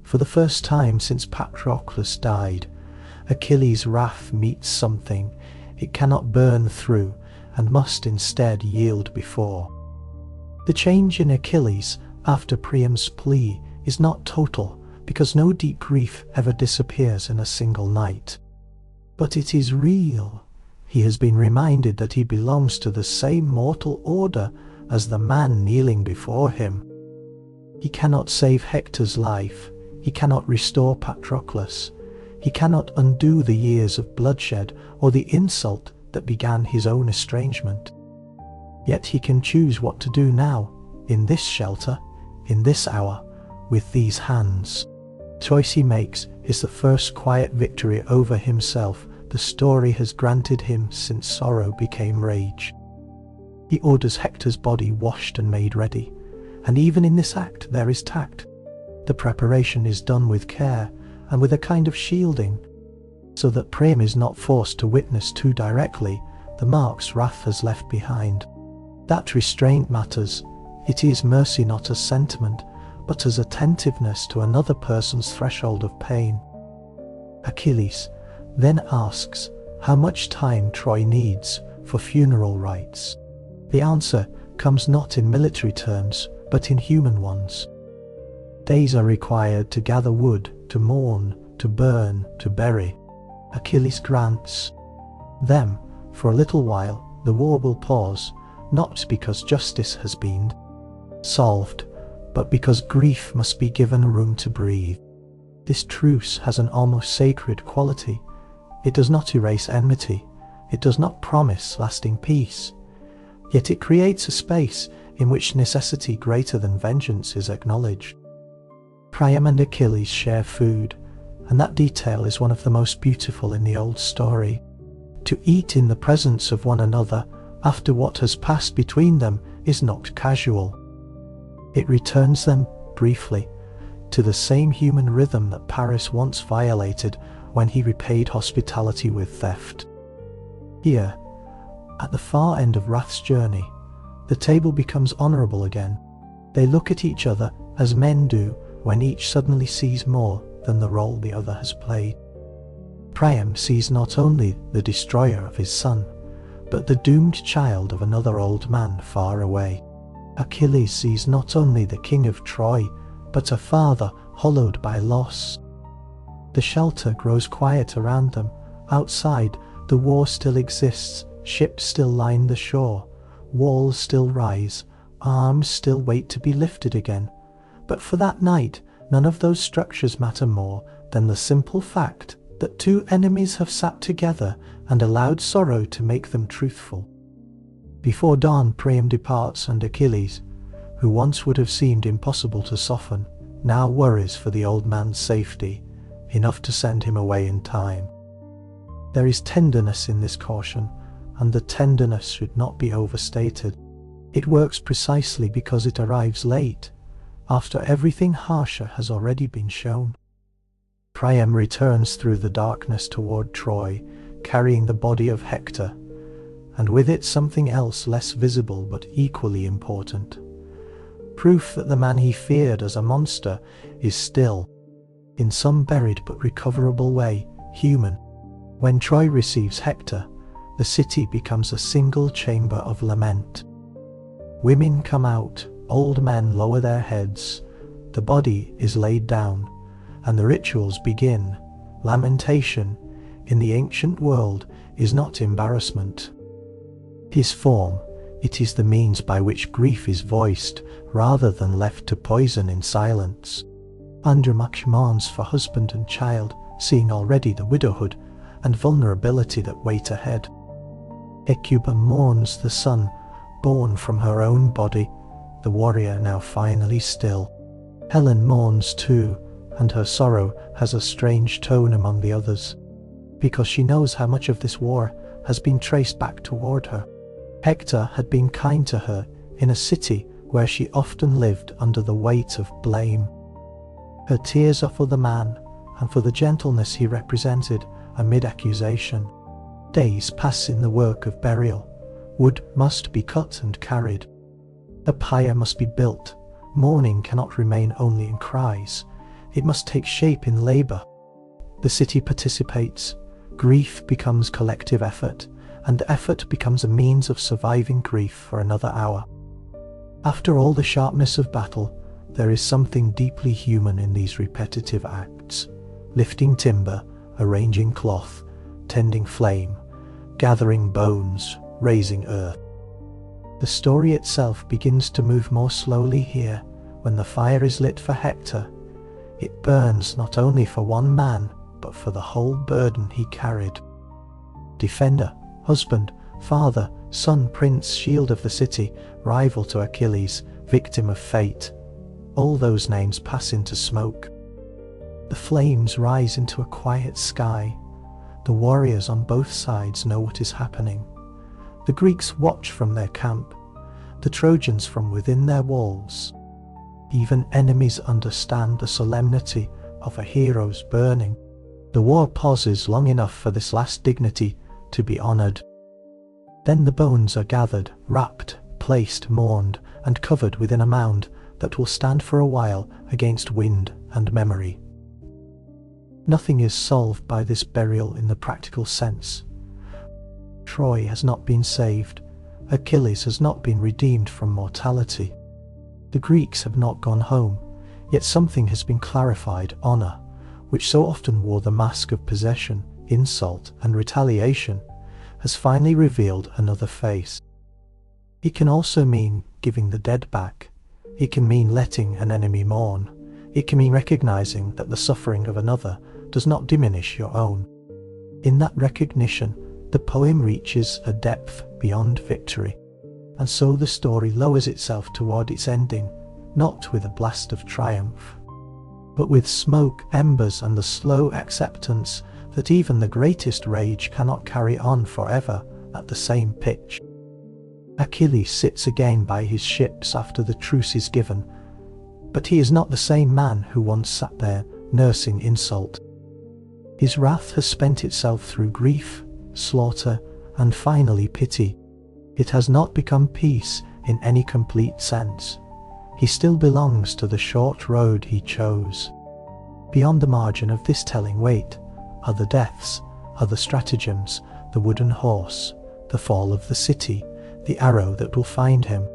For the first time since Patroclus died, Achilles' wrath meets something it cannot burn through and must instead yield before. The change in Achilles after Priam's plea is not total, because no deep grief ever disappears in a single night. But it is real. He has been reminded that he belongs to the same mortal order as the man kneeling before him. He cannot save Hector's life. He cannot restore Patroclus. He cannot undo the years of bloodshed or the insult that began his own estrangement. Yet he can choose what to do now, in this shelter, in this hour, with these hands. The choice he makes is the first quiet victory over himself the story has granted him since sorrow became rage. He orders Hector's body washed and made ready, and even in this act there is tact. The preparation is done with care and with a kind of shielding, so that Priam is not forced to witness too directly the marks wrath has left behind. That restraint matters. It is mercy not as sentiment, but as attentiveness to another person's threshold of pain. Achilles then asks how much time Troy needs for funeral rites. The answer comes not in military terms, but in human ones. Days are required to gather wood, to mourn, to burn, to bury. Achilles grants them. For a little while the war will pause, not because justice has been solved, but because grief must be given room to breathe. This truce has an almost sacred quality. It does not erase enmity. It does not promise lasting peace. Yet it creates a space in which necessity greater than vengeance is acknowledged. Priam and Achilles share food, and that detail is one of the most beautiful in the old story. To eat in the presence of one another after what has passed between them is not casual. It returns them, briefly, to the same human rhythm that Paris once violated when he repaid hospitality with theft. Here, at the far end of Wrath's journey, the table becomes honourable again. They look at each other as men do when each suddenly sees more than the role the other has played. Priam sees not only the destroyer of his son, but the doomed child of another old man far away. Achilles sees not only the king of Troy, but a father hollowed by loss. The shelter grows quiet around them. Outside, the war still exists, ships still line the shore, walls still rise, arms still wait to be lifted again. But for that night, none of those structures matter more than the simple fact that two enemies have sat together and allowed sorrow to make them truthful. Before dawn, Priam departs, and Achilles, who once would have seemed impossible to soften, now worries for the old man's safety, enough to send him away in time. There is tenderness in this caution, and the tenderness should not be overstated. It works precisely because it arrives late, after everything harsher has already been shown. Priam returns through the darkness toward Troy, carrying the body of Hector, and with it something else less visible but equally important. Proof that the man he feared as a monster is still, in some buried but recoverable way, human. When Troy receives Hector, the city becomes a single chamber of lament. Women come out, old men lower their heads, the body is laid down, and the rituals begin. Lamentation, in the ancient world, is not embarrassment. His form, it is the means by which grief is voiced, rather than left to poison in silence. Andromache mourns for husband and child, seeing already the widowhood and vulnerability that wait ahead. Hecuba mourns the son, born from her own body, the warrior now finally still. Helen mourns too, and her sorrow has a strange tone among the others, because she knows how much of this war has been traced back toward her. Hector had been kind to her in a city where she often lived under the weight of blame. Her tears are for the man, and for the gentleness he represented amid accusation. Days pass in the work of burial. Wood must be cut and carried. A pyre must be built. Mourning cannot remain only in cries. It must take shape in labour. The city participates. Grief becomes collective effort, and effort becomes a means of surviving grief for another hour. After all the sharpness of battle, there is something deeply human in these repetitive acts. Lifting timber, arranging cloth, tending flame, gathering bones, raising earth. The story itself begins to move more slowly here. When the fire is lit for Hector, it burns not only for one man, but for the whole burden he carried. Defender, husband, father, son, prince, shield of the city, rival to Achilles, victim of fate. All those names pass into smoke. The flames rise into a quiet sky. The warriors on both sides know what is happening. The Greeks watch from their camp, the Trojans from within their walls. Even enemies understand the solemnity of a hero's burning. The war pauses long enough for this last dignity to be honoured. Then the bones are gathered, wrapped, placed, mourned, and covered within a mound that will stand for a while against wind and memory. Nothing is solved by this burial in the practical sense. Troy has not been saved. Achilles has not been redeemed from mortality. The Greeks have not gone home, yet something has been clarified. Honour, which so often wore the mask of possession, insult, and retaliation, has finally revealed another face. It can also mean giving the dead back. It can mean letting an enemy mourn. It can mean recognizing that the suffering of another does not diminish your own. In that recognition, the poem reaches a depth beyond victory. And so the story lowers itself toward its ending, not with a blast of triumph, but with smoke, embers, and the slow acceptance that even the greatest rage cannot carry on forever at the same pitch. Achilles sits again by his ships after the truce is given, but he is not the same man who once sat there nursing insult. His wrath has spent itself through grief, slaughter, and finally pity. It has not become peace in any complete sense. He still belongs to the short road he chose. Beyond the margin of this telling wait are the deaths, are the stratagems, the wooden horse, the fall of the city, the arrow that will find him.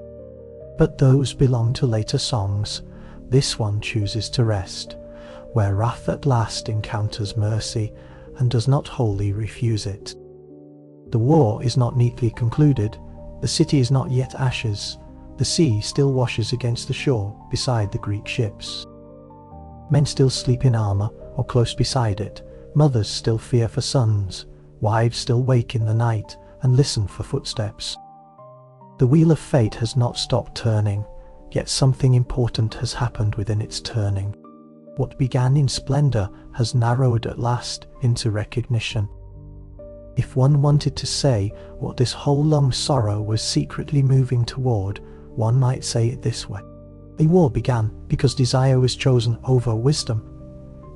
But those belong to later songs. This one chooses to rest, where wrath at last encounters mercy and does not wholly refuse it. The war is not neatly concluded, the city is not yet ashes, the sea still washes against the shore beside the Greek ships. Men still sleep in armour or close beside it, mothers still fear for sons, wives still wake in the night and listen for footsteps. The wheel of fate has not stopped turning, yet something important has happened within its turning. What began in splendour has narrowed at last into recognition. If one wanted to say what this whole long sorrow was secretly moving toward, one might say it this way. A war began because desire was chosen over wisdom.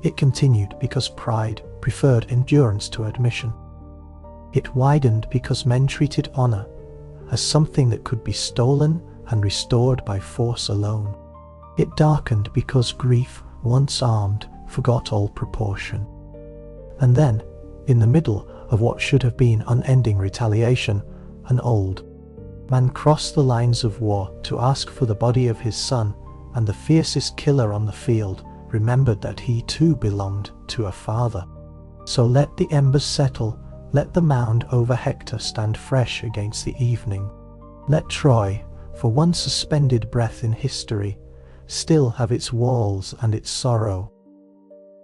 It continued because pride preferred endurance to admission. It widened because men treated honour as something that could be stolen and restored by force alone. It darkened because grief, once armed, forgot all proportion. And then, in the middle of what should have been unending retaliation, an old man crossed the lines of war to ask for the body of his son, and the fiercest killer on the field remembered that he too belonged to a father. So let the embers settle, let the mound over Hector stand fresh against the evening. Let Troy, for one suspended breath in history, still have its walls and its sorrow.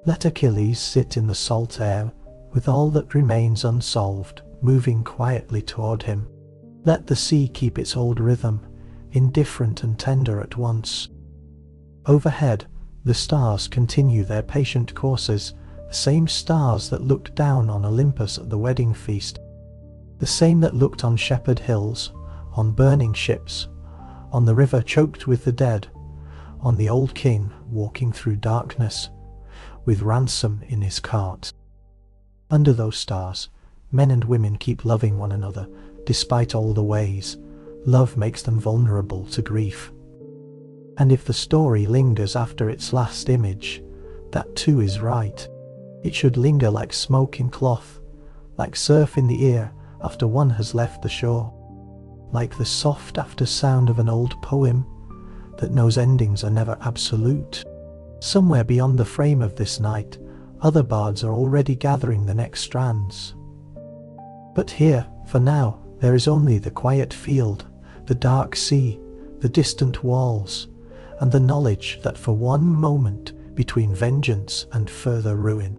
Let Achilles sit in the salt air with all that remains unsolved, moving quietly toward him. Let the sea keep its old rhythm, indifferent and tender at once. Overhead, the stars continue their patient courses, the same stars that looked down on Olympus at the wedding feast, the same that looked on shepherd hills, on burning ships, on the river choked with the dead, on the old king walking through darkness, with ransom in his cart. Under those stars, men and women keep loving one another, despite all the ways. Love makes them vulnerable to grief. And if the story lingers after its last image, that too is right. It should linger like smoke in cloth, like surf in the ear after one has left the shore, like the soft after sound of an old poem that knows endings are never absolute. Somewhere beyond the frame of this night, other bards are already gathering the next strands. But here, for now, there is only the quiet field, the dark sea, the distant walls, and the knowledge that for one moment between vengeance and further ruin,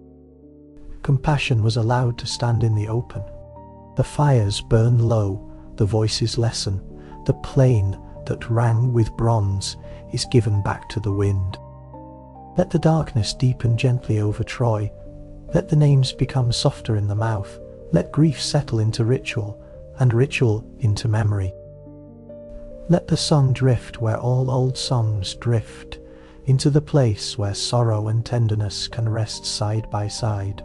compassion was allowed to stand in the open. The fires burn low, the voices lessen, the plain that rang with bronze is given back to the wind. Let the darkness deepen gently over Troy, let the names become softer in the mouth, let grief settle into ritual, and ritual into memory. Let the song drift where all old songs drift, into the place where sorrow and tenderness can rest side by side,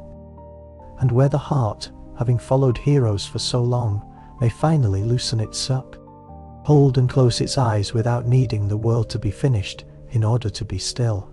and where the heart, having followed heroes for so long, may finally loosen its suck, hold and close its eyes without needing the world to be finished in order to be still.